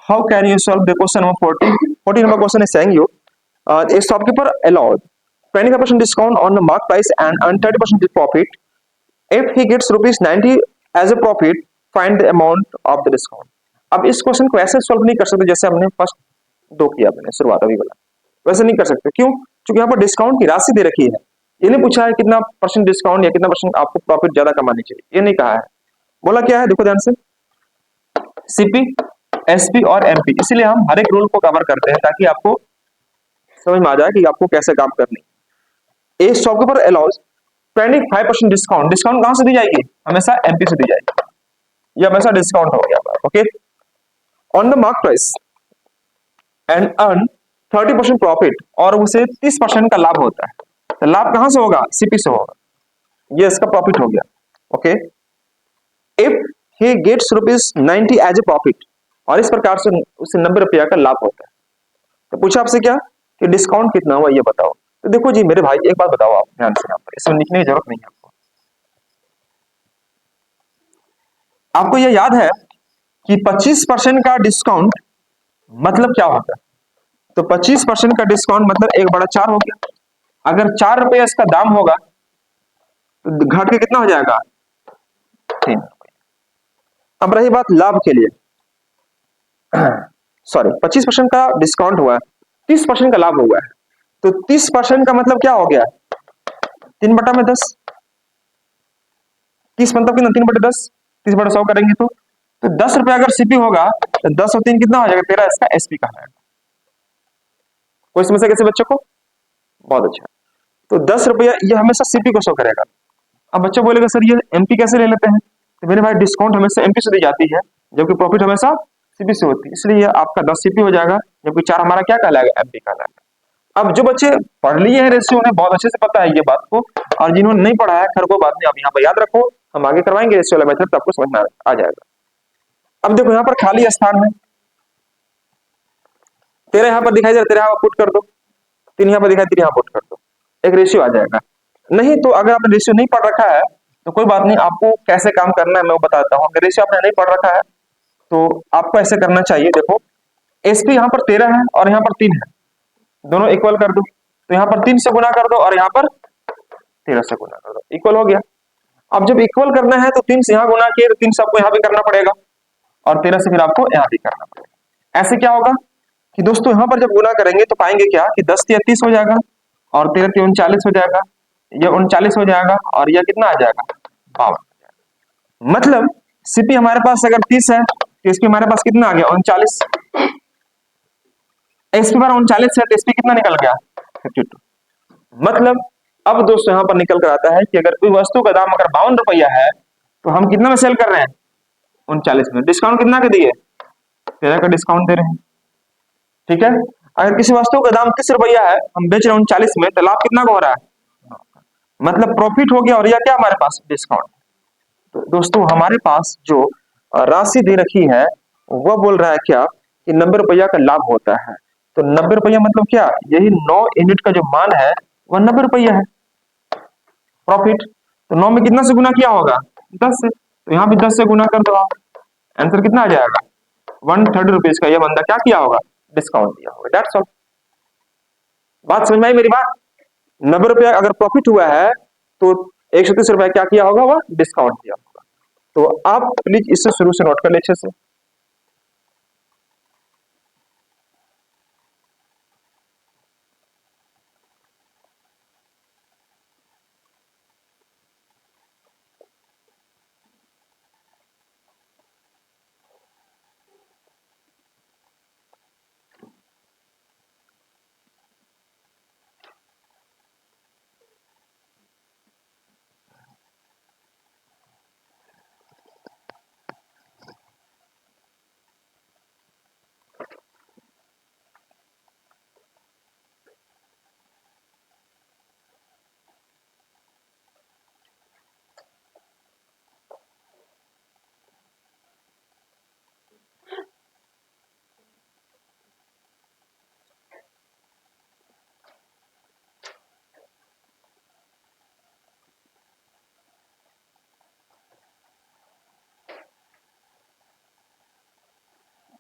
how can you solve the question number 40 number question is saying you a shopkeeper allowed 25% discount on the mark price and earn 30% profit. If he gets ₹90 as a profit, find the amount of the discount. अब इस क्वेश्चन को ऐसे सॉल्व नहीं कर सकते जैसे हमने फर्स्ट दो किया, मैंने शुरुआत अभी वाला, वैसे नहीं कर सकते। क्यों? क्योंकि यहाँ पर डिस्काउंट की राशि दे रखी है, ये नहीं पूछा है कितना परसेंट डिस्काउंट या कितना परसेंट आपको प्रॉफिट ज्यादा कमानी चाहिए, ये नहीं कहा है। बोला क्या है देखो ध्यान से, सीपी एसपी और एमपी, इसीलिए हम हर एक रूल को कवर करते हैं ताकि आपको समझ में आ जाए कि आपको कैसे काम करनी है। ए शॉपकीपर अलाउज 25% डिस्काउंट, डिस्काउंट कहां से दी जाएगी? हमेशा एमपी से दी जाएगी, ये हमेशा डिस्काउंट हो गया। Okay, on the mark price and earn 30% profit, और उसे 30% का लाभ होता है। तो लाभ कहां से होगा? सीपी से होगा, ये इसका प्रॉफिट हो गया। Okay, if he gets ₹90 as a profit, और इस प्रकार से उसे 90 रुपया का लाभ होता है। तो पूछा आपसे क्या कि डिस्काउंट कितना हुआ ये बताओ। तो देखो जी मेरे भाई, एक बात बताओ आप ध्यान से, यहाँ पर इसमें लिखने की जरूरत नहीं है आपको। आपको ये याद है कि 25% का डिस्काउंट मतलब क्या होता है? तो 25% का डिस्काउंट मतलब 1/4 हो गया। अगर 4 रुपये इसका दाम होगा तो घट के कितना हो जाएगा? 3। अब रही बात लाभ के लिए, सॉरी 25% का डिस्काउंट हुआ है, 30% का लाभ हुआ है, तो 30% का मतलब क्या हो गया? 3/10। 30 मतलब कितना? 3/10, 30/100 करेंगे तो 10 रुपया अगर सीपी होगा तो 10 और 3 कितना हो जाएगा? 13 इसका एसपी का है। कोई समस्या कैसे बच्चों को? बहुत अच्छा। तो 10 रुपया ये हमेशा सीपी को शो करेगा। अब बच्चा बोलेगा सर ये एमपी कैसे ले लेते हैं? तो मेरे भाई डिस्काउंट हमेशा एमपी से दी जाती है, जबकि प्रॉफिट हमेशा सीपी से होती है, इसलिए आपका 10 सीपी हो जाएगा, जबकि 4 हमारा क्या कहलाएगा? एमपी कहलाएगा। अब जो बच्चे पढ़ लिए हैं रेशियो, उन्हें बहुत अच्छे से पता है ये बात को, और जिन्होंने नहीं पढ़ा है खैर कोई बात नहीं, आप यहाँ पर याद रखो, हम आगे करवाएंगे रेशियो वाला मेथड, तो आपको समझ में आ जाएगा। अब देखो यहाँ पर खाली स्थान है, 13 यहाँ पर दिखाई दे रहा है, 13 यहाँ पर पुट कर दो, 3 यहाँ पर दिखाई 3 यहाँ पुट कर दो, एक रेशियो आ जाएगा। नहीं तो अगर आपने रेशियो नहीं पढ़ रखा है तो कोई बात नहीं, आपको कैसे काम करना है मैं बताता हूँ। अगर रेशियो आपने नहीं पढ़ रखा है तो आपको ऐसे करना चाहिए। देखो एसपी यहाँ पर 13 है और यहाँ पर 3 है, दोनों इक्वल कर दो, तो यहाँ पर 3 से गुना कर दो और यहाँ पर 13 से गुना कर दो, इक्वल हो गया। अब जब इक्वल करना है तो 3 से यहाँ गुना किए तो 3 से आपको यहाँ भी करना पड़ेगा, और 13 से फिर आपको यहाँ भी करना पड़ेगा। ऐसे क्या होगा कि दोस्तों यहाँ पर जब गुना करेंगे तो पाएंगे क्या कि 10 या 30 हो जाएगा, और 13 39 हो जाएगा, यह 39 हो जाएगा, और यह कितना आ जाएगा? 52। मतलब सीपी हमारे पास अगर 30 है तो एसपी हमारे पास कितना आ गया? 39। एसपी हमारा 39 है तो एसपी कितना निकल गया? 52। मतलब अब दोस्तों यहाँ पर निकल कर आता है कि अगर कोई वस्तु का दाम अगर 52 रुपया है तो हम कितना में सेल कर रहे हैं? 39 में। डिस्काउंट कितना के दिए? 13 का डिस्काउंट दे रहे हैं, ठीक है। अगर किसी वस्तु का दाम 30 रुपया है, हम बेच रहे हैं 39 में, तो लाभ कितना का हो रहा है? मतलब प्रॉफिट हो गया, और यह क्या हमारे पास? डिस्काउंट। तो दोस्तों हमारे पास जो राशि दे रखी है वह बोल रहा है क्या कि 90 रुपया का लाभ होता है। तो 90 रुपया मतलब क्या? यही 9 यूनिट का जो मान है वह 90 रुपया है प्रॉफिट। तो 9 में कितना से गुना किया होगा? 10 से, तो यहाँ भी 10 से गुना कर दो आप, आंसर कितना आ जाएगा? 130 रुपीज का यह बंदा क्या किया होगा? डिस्काउंट दिया होगा। That's all. बात समझ में आई मेरी बात? 90 रुपया अगर प्रॉफिट हुआ है तो 130 रुपया क्या किया होगा? वह डिस्काउंट दिया होगा। तो आप प्लीज इससे शुरू से नोट कर ले अच्छे से।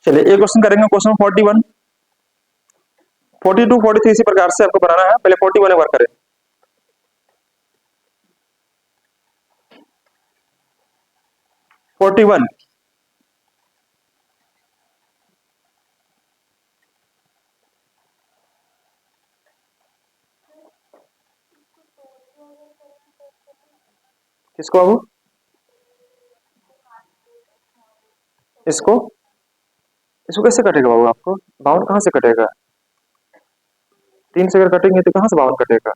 चलिए एक क्वेश्चन करेंगे, क्वेश्चन 41, 42, 43 इसी प्रकार से आपको बनाना है। पहले 41 एक बार करें। 41, किसको बाबू? इसको इसको कैसे कटेगा बाबू? आपको 52 कहाँ से कटेगा? 3 से अगर कटेंगे तो कहाँ से 52 कटेगा?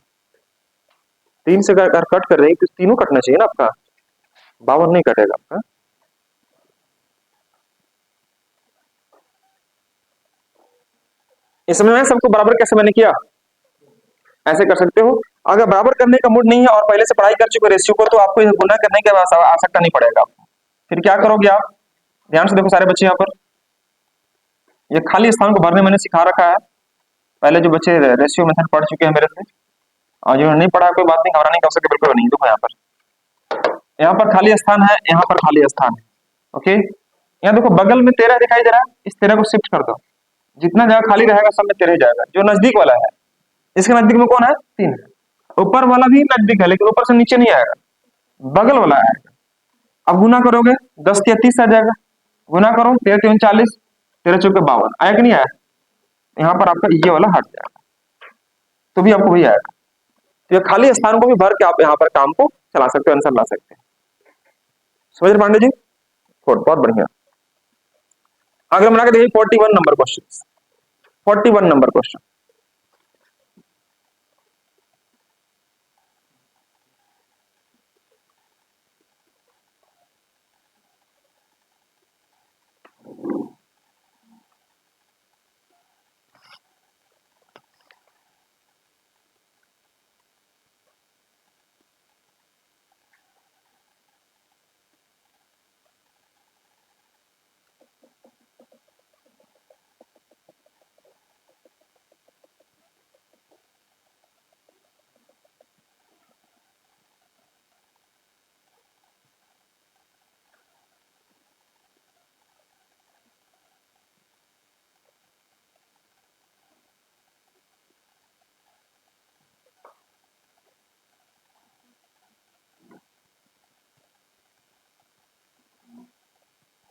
3 से अगर कट कर रहे हैं तो तीनों कटना चाहिए ना आपका, 52 नहीं कटेगा आपका। इसमें मैं सबको बराबर कैसे मैंने किया, ऐसे कर सकते हो। अगर बराबर करने का मूड नहीं है और पहले से पढ़ाई कर चुके रेशियो को, तो आपको ये गुना करने की आवश्यकता नहीं पड़ेगा आपको। फिर क्या करोगे आप? ध्यान से देखो सारे बच्चे यहाँ पर, ये खाली स्थान को भरने मैंने सिखा रखा है। पहले जो बच्चे रेशियो मेथड पढ़ चुके हैं मेरे से, और जो नहीं पढ़ा कोई बात नहीं, घबराने की आवश्यकता बिल्कुल नहीं। देखो यहाँ पर खाली स्थान है, यहाँ पर खाली स्थान है। ओके, यहाँ देखो बगल में 13 दिखाई दे रहा है, इस 13 को शिफ्ट कर दो। जितना जगह खाली रहेगा सब में 13 जाएगा। जो नजदीक वाला है, इसके नजदीक में कौन है? 3 है। ऊपर वाला भी नजदीक है लेकिन ऊपर से नीचे नहीं आएगा, बगल वाला आएगा। अब गुना करोगे 10 या 30 आ जाएगा। गुना करो 13 3 40, 13 चौके 52, आया कि नहीं आया? यहाँ पर आपका ये वाला हट जाएगा, तो भी आपको वही आएगा। तो ये खाली स्थान को भी भर के आप यहाँ पर काम को चला सकते हो, आंसर ला सकते हैं। समझ रहे पांडे जी? गुड, बहुत बढ़िया। आगे बना के देखिए 41 नंबर क्वेश्चन। 41 नंबर क्वेश्चन,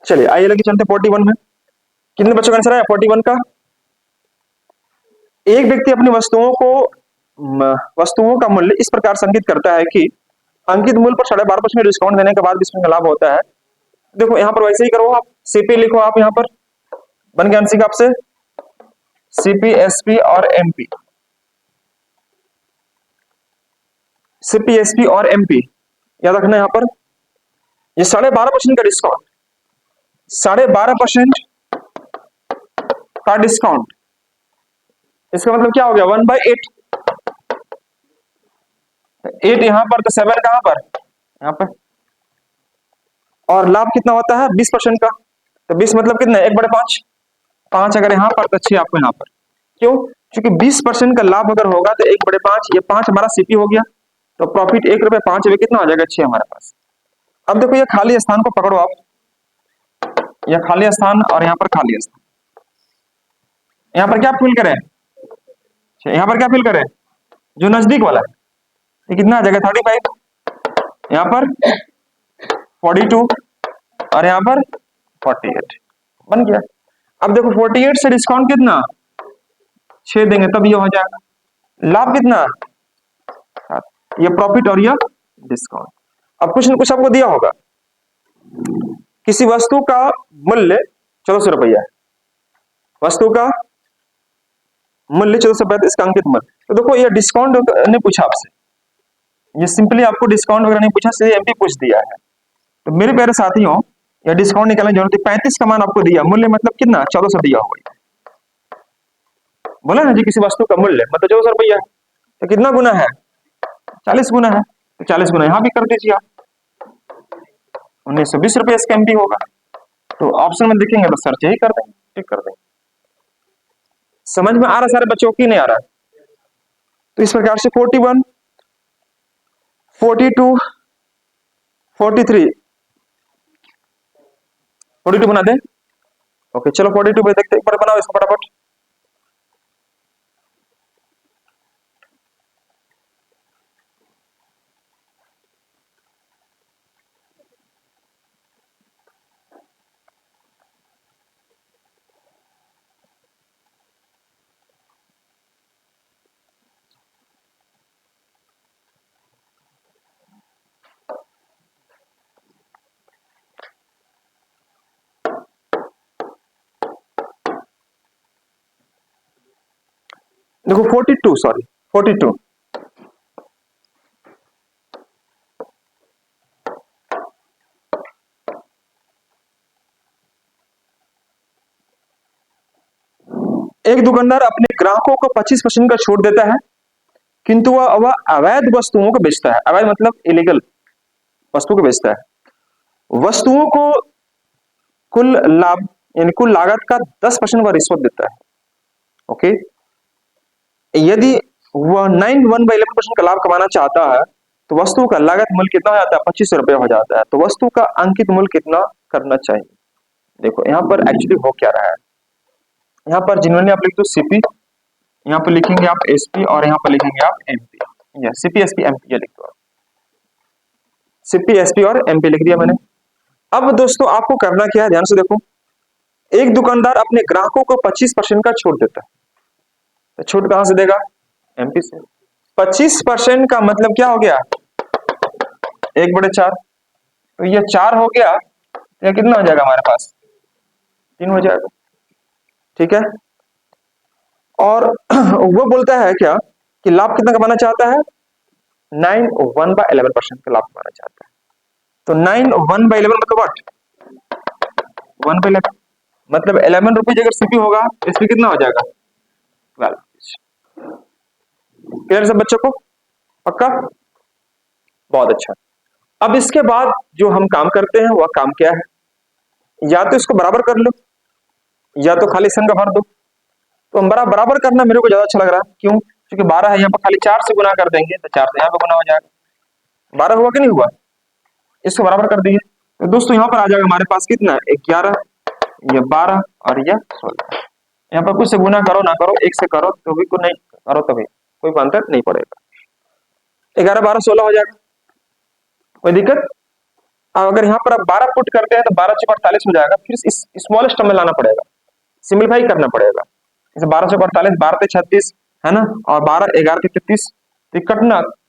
चलिए आइए लगे चलते 41 में। कितने बच्चों का आंसर है 41 का? एक व्यक्ति अपनी वस्तुओं का मूल्य इस प्रकार संकेत करता है कि अंकित मूल्य पर 12.5% डिस्काउंट देने के बाद भी इसमें लाभ होता है। देखो यहाँ पर वैसे ही करो, आप सीपी लिखो, आप यहाँ पर बन गया आंसर आपसे सीपी, एसपी और एमपी। सीपी, एसपी और एमपी याद रखना। यहाँ पर ये 12.5% का डिस्काउंट, 12.5% का डिस्काउंट, इसका मतलब क्या हो गया? 1/8। 8 यहाँ पर तो 7 कहां पर? यहाँ पर। और लाभ कितना होता है? 20% का। तो 20 मतलब कितना? 1/5। 5 अगर यहाँ पर तो 6 आपको यहाँ पर। क्यों? क्योंकि 20% का लाभ अगर होगा तो 1/5, ये 5 हमारा सीपी हो गया। तो प्रॉफिट 1 रुपए 5 रुपए कितना हो जाएगा? 6 हमारे पास। अब देखो ये खाली स्थान को पकड़ो आप, यह खाली स्थान और यहाँ पर खाली स्थान। यहाँ पर क्या फिल करें? यहाँ पर क्या फिल करें? जो नजदीक वाला है, ये कितना आ जाएगा? 35। यहाँ पर 42 और यहाँ पर 48 बन गया। अब देखो 48 से डिस्काउंट कितना? 6 देंगे तब ये हो जाएगा। लाभ कितना? ये प्रॉफिट और ये डिस्काउंट। अब कुछ न कुछ आपको दिया होगा। किसी वस्तु का मूल्य 1400 रुपया है, वस्तु का मूल्य 1435 का अंकित मूल्य। तो देखो ये डिस्काउंट ने पूछा आपसे, ये सिंपली आपको डिस्काउंट वगैरह नहीं पूछा, सीधे एमपी पूछ दिया है। तो मेरे प्यारे साथियों, यह डिस्काउंट निकालने की जरूरत है। 35 का मान आपको दिया, मूल्य मतलब कितना? 1400 दिया होगा। बोला ना जी, किसी वस्तु का मूल्य मतलब 1400 रुपया है, तो कितना गुना है? 40 गुना है। तो 40 गुना यहाँ भी कर दीजिए आप, 1920 रुपये इसका एमपी होगा। तो ऑप्शन में देखेंगे तो सर्च यही कर देंगे, टिक कर देंगे। समझ में आ रहा सारे बच्चों की नहीं आ रहा? तो इस प्रकार से 41, 42, 43, 42 बना दे। ओके चलो 42 पे देखते, एक बार बनाओ इसको फटाफट। देखो 42, सॉरी 42, एक दुकानदार अपने ग्राहकों को 25% का छूट देता है, किंतु वह अवैध वस्तुओं को बेचता है। अवैध मतलब इलीगल वस्तु को बेचता है। वस्तुओं को कुल लाभ यानी कुल लागत का 10% वह रिश्वत देता है। ओके, यदि वह 9 1/11% का लाभ कमाना चाहता है तो वस्तु का लागत मूल्य कितना हो जाता है? 2500 रुपये हो जाता है। तो वस्तु का अंकित मूल्य कितना करना चाहिए? देखो यहाँ पर एक्चुअली हो क्या रहा है, यहाँ पर जिन्होंने आप लिख दो सीपी, यहाँ पर लिखेंगे आप एसपी और यहाँ पर लिखेंगे आप एमपी, या सीपी एसपी एमपी लिख दो, सीपी एसपी और एमपी लिख दिया मैंने। अब दोस्तों आपको करना क्या है, ध्यान से देखो, एक दुकानदार अपने ग्राहकों को 25% का छूट देता है, तो छूट कहां से देगा? एमपी से। 25% का मतलब क्या हो गया? 1/4, तो ये 4 हो गया, या कितना हो जाएगा हमारे पास? 3 हो जाएगा, ठीक है। और वो बोलता है क्या कि लाभ कितना कमाना चाहता है? 9 1/11% का लाभ कमाना चाहता है। तो 9 1/11 मतलब व्हाट? 1/11 मतलब 11 रुपीज अगर सीपी होगा तो इसमें कितना हो जाएगा? 12 रुपीज। क्लियर सब बच्चों को? पक्का? बहुत अच्छा। अब इसके बाद जो हम काम करते हैं वह काम क्या है? या तो इसको बराबर कर लो या तो खाली संख्या भर दो। तो हम बराबर करना मेरे को ज्यादा अच्छा लग रहा है, क्यों? क्योंकि 12 है, यहाँ पर खाली 4 से गुना कर देंगे तो 4 से यहाँ पे गुना हो जाएगा। 12 हुआ कि नहीं हुआ? इसको बराबर कर दिए तो दोस्तों यहाँ पर आ जाएगा हमारे पास कितना? 11, ये 12 और ये 16। यहाँ पर कुछ से गुना करो ना करो, एक से करो तो भी कुछ नहीं करो तो भी कोई अंतर नहीं पड़ेगा। 11 12 16 हो जाएगा, कोई दिक्कत? अब अगर यहाँ पर आप 12 पुट करते हैं तो 12 × 48 हो जाएगा। फिर इस स्मॉलेस्ट में लाना पड़ेगा, सिंपलीफाई करना पड़ेगा। जैसे 12 × 48, 12 × 36 है ना, और 12 11 × 33, तो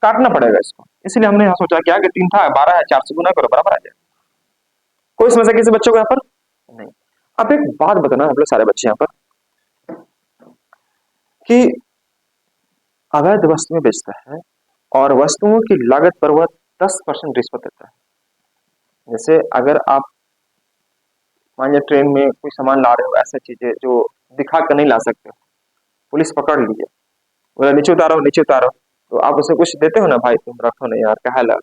काटना पड़ेगा इसको। इसलिए हमने यहाँ सोचा क्या कि 3 था, 12 है, 4 से गुना करो बराबर आ जाएगा। कोई समस्या किसी बच्चों को यहाँ पर नहीं। अब एक बात बताना हम लोग सारे बच्चे यहाँ पर कि अवैध वस्तुएं बेचता है और वस्तुओं की लागत पर वह 10% रिश्वत देता है। जैसे अगर आप मान लीजिए ट्रेन में कोई सामान ला रहे हो, ऐसा चीजें जो दिखा कर नहीं ला सकते, पुलिस पकड़ लीजिए, बोला नीचे उतारो नीचे उतारो, तो आप उसे कुछ देते हो ना, भाई तुम रखो ना यार, कहा ला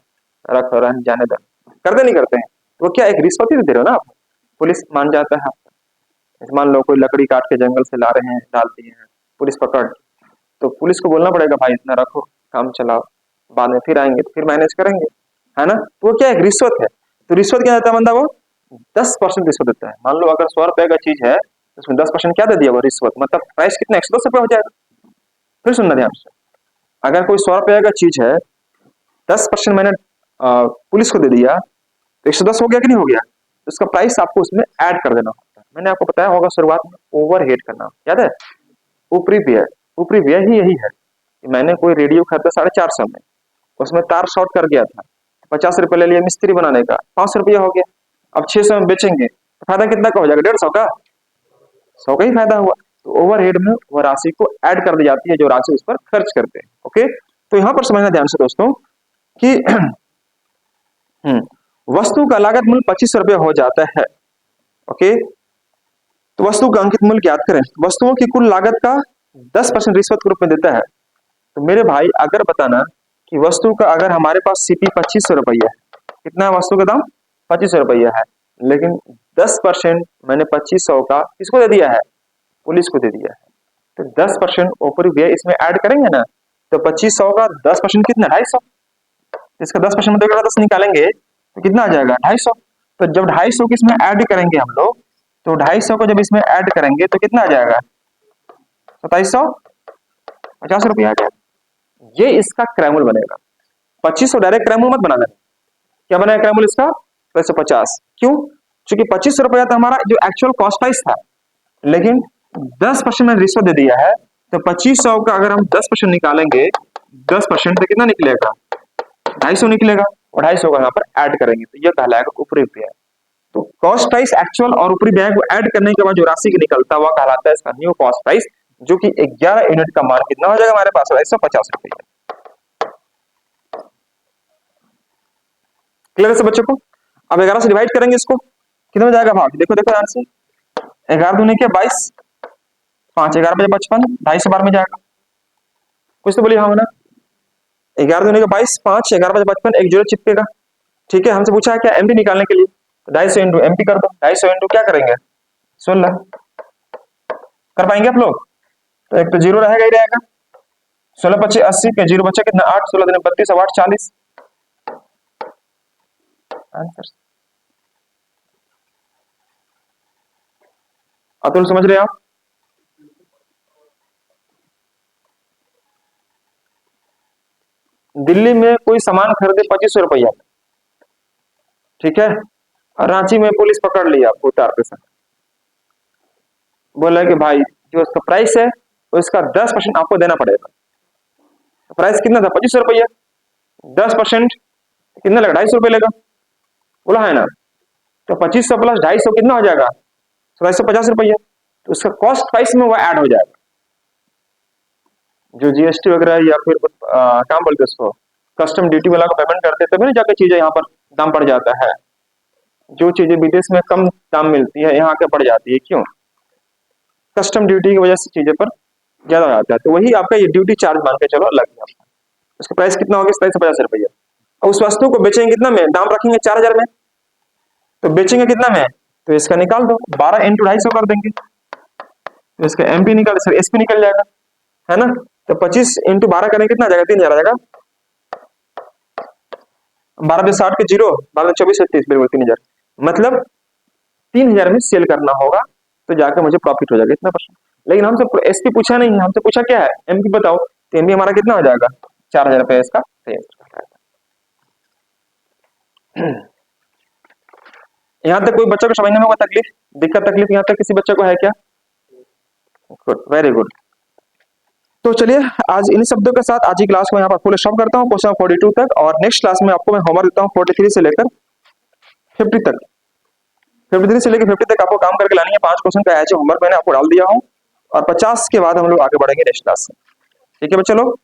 रखो, रहने जाने दो, करते नहीं करते हैं? वो क्या एक रिश्वत ही दे रहे हो ना आप। पुलिस मान जाता है। मान लो कोई लकड़ी काट के जंगल से ला रहे हैं, डाल दिए हैं, पुलिस पकड़, तो पुलिस को बोलना पड़ेगा भाई इतना रखो, काम चलाओ, बाद में फिर आएंगे तो फिर मैनेज करेंगे, है ना। तो वो क्या एक रिश्वत है। तो रिश्वत क्या देता है बंदा? वो 10% रिश्वत देता है। मान लो अगर 100 रुपए का चीज है, उसमें 10% क्या दे दिया? वो रिश्वत। मतलब प्राइस कितना? 110 रुपये हो जाएगा। फिर सुनना ध्यान से, अगर कोई 100 रुपए का चीज है, 10% मैंने पुलिस को दे दिया, तो 110 हो गया कि नहीं हो गया? तो उसका प्राइस आपको उसमें ऐड कर देना होता है। मैंने आपको बताया होगा शुरुआत में, ओवरहेड करना, याद है? ऊपरी व्यय, ऊपरी व्यय ही यही है कि मैंने कोई रेडियो खरीदा 450 में, उसमें तार शॉर्ट कर गया था, 50 रुपए ले लिया मिस्त्री बनाने का, 500 रुपया हो गया। अब 600 में बेचेंगे तो फायदा कितना का हो जाएगा? 150 का, 100 का ही फायदा हुआ। तो ओवरहेड में वह राशि को ऐड कर दी जाती है जो राशि उस पर खर्च करते हैं। ओके, तो यहां पर समझना ध्यान से दोस्तों कि वस्तु का लागत मूल्य 2500 रुपये हो जाता है। ओके, तो वस्तु का अंकित मूल्य ज्ञात करें। वस्तुओं की कुल लागत का 10% रिश्वत के रूप में देता है। तो मेरे भाई अगर बताना कि वस्तु का अगर हमारे पास सीपी 2500 रुपया है, कितना है वस्तु का दाम? 2500 रुपया है, लेकिन 10% मैंने 2500 का किसको दे दिया है? पुलिस को दे दिया है। तो 10% ऊपरी व्यय इसमें ऐड करेंगे ना, तो 2500 का 10% कितना? 250। इसका 10% में 10 निकालेंगे तो कितना आ जाएगा? 250। तो जब 250 को इसमें ऐड करेंगे हम लोग, तो 250 को जब इसमें ऐड करेंगे तो कितना आ जाएगा? 2750 रुपया आ जाएगा। ये इसका क्रैमूल बनेगा। 2500 डायरेक्ट क्रैमूल मत बना देना। क्या बनाया क्रैमूल इसका? 250। क्यों? क्योंकि 2500 रुपया तो हमारा जो एक्चुअल कॉस्ट प्राइस था, लेकिन 10% में रिश्वत दे दिया है, तो 2500 का अगर हम 10% निकालेंगे, 10% तो कितना निकलेगा? 250 निकलेगा, और 250 का यहाँ पर ऐड करेंगे तो यह कहलाएगा ऊपरी व्यय। तो कॉस्ट प्राइस एक्चुअल और ऊपरी व्यय को ऐड करने के बाद जो राशि की निकलता है वह कहलाता है इसका न्यू कॉस्ट प्राइस, जो कि 11 यूनिट का मान कितना हो जाएगा हमारे पास 250 रुपये। क्लियर है सब बच्चों को? अब 11 से डिवाइड करेंगे इसको, कितना हो जाएगा भाग, देखो देखो ध्यान से, 11 दूनी क्या 22, 5 11 बजे 55, 2.5 से 12 में जाएगा, कुछ तो बोलिए हाँ ना। 11 दूनी का 22, 5 11 बजे 55, एक जीरो चिपकेगा। ठीक है, हमसे पूछा है क्या एमपी निकालने के लिए, 250 इंटू एमपी कर दो, 250 इंटू क्या करेंगे 16, कर पाएंगे आप लोग? तो एक तो जीरो रहेगा ही रहेगा, 16 25 80 के जीरो बचा कितना 8, 16 दिन 32 और 8 40 आंसर। अतुल समझ रहे हैं आप? दिल्ली में कोई सामान खरीदे 2500 रुपया, ठीक है, और रांची में पुलिस पकड़ लिया आपको उतार के साथ, बोला कि भाई जो उसका प्राइस है उसका 10% आपको देना पड़ेगा। प्राइस कितना था 2500 रुपया, 10% कितना लगा 250 रुपये लेगा, बोला है ना। तो 2500 प्लस 250 कितना हो जाएगा 250 रुपया, तो उसका कॉस्ट प्राइस में वो ऐड हो जाएगा, जो जीएसटी वगैरह या फिर काम बोलते उसको कस्टम ड्यूटी वाला को पेमेंट करते तभी ना जाके चीजें यहाँ पर दाम पड़ जाता है। जो चीजें विदेश में कम दाम मिलती है यहाँ के पड़ जाती है, क्यों? कस्टम ड्यूटी की वजह से चीजें पर ज्यादा हो जाता है, तो वही आपका ये ड्यूटी चार्ज मान के चलो अलग है आपका। उसका प्राइस कितना होगा 250 रुपया, और उस वस्तु को बेचेंगे कितना में, दाम रखेंगे 4000 में, तो बेचेंगे कितना में, तो इसका निकाल दो 12 इंटू 250 कर देंगे, तो इसका एमपी निकाल सर एसपी निकल जाएगा, है ना। तो 25 इंटू 12 करेंगे कितना आ जाएगा 3000 आ जाएगा, 12 पे 60 के जीरो, 12 24 30 बिल्कुल 3000, मतलब 3000 में सेल करना होगा तो जाकर मुझे प्रॉफिट हो जाएगा इतना परसेंट। लेकिन हमसे एसपी पूछा नहीं, हमसे पूछा क्या है एमपी बताओ, तो एमपी हमारा कितना हो जाएगा 4000 रुपये इसका। यहाँ तक कोई बच्चा को समझने में कोई तकलीफ दिक्कत तकलीफ यहाँ तक किसी बच्चे को है क्या? Good, very good. तो चलिए आज इन शब्दों के साथ आज की क्लास को यहाँ पर फुल स्टॉप करता हूँ क्वेश्चन 42 तक, और नेक्स्ट क्लास में आपको मैं होमवर्क देता हूँ 43 से लेकर 50 तक, 53 से लेकर 50 तक आपको काम करके लानी है। 5 क्वेश्चन का ऐसे होमवर्क मैंने आपको डाल दिया हूँ, और 50 के बाद हम लोग आगे बढ़ेंगे नेक्स्ट क्लास से, ठीक है बच्चे लोग।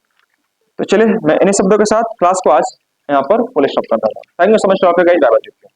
तो चलिए मैं इन शब्दों के साथ क्लास को आज यहाँ पर फुल स्टॉप करता हूँ। Thank you so much, bye bye.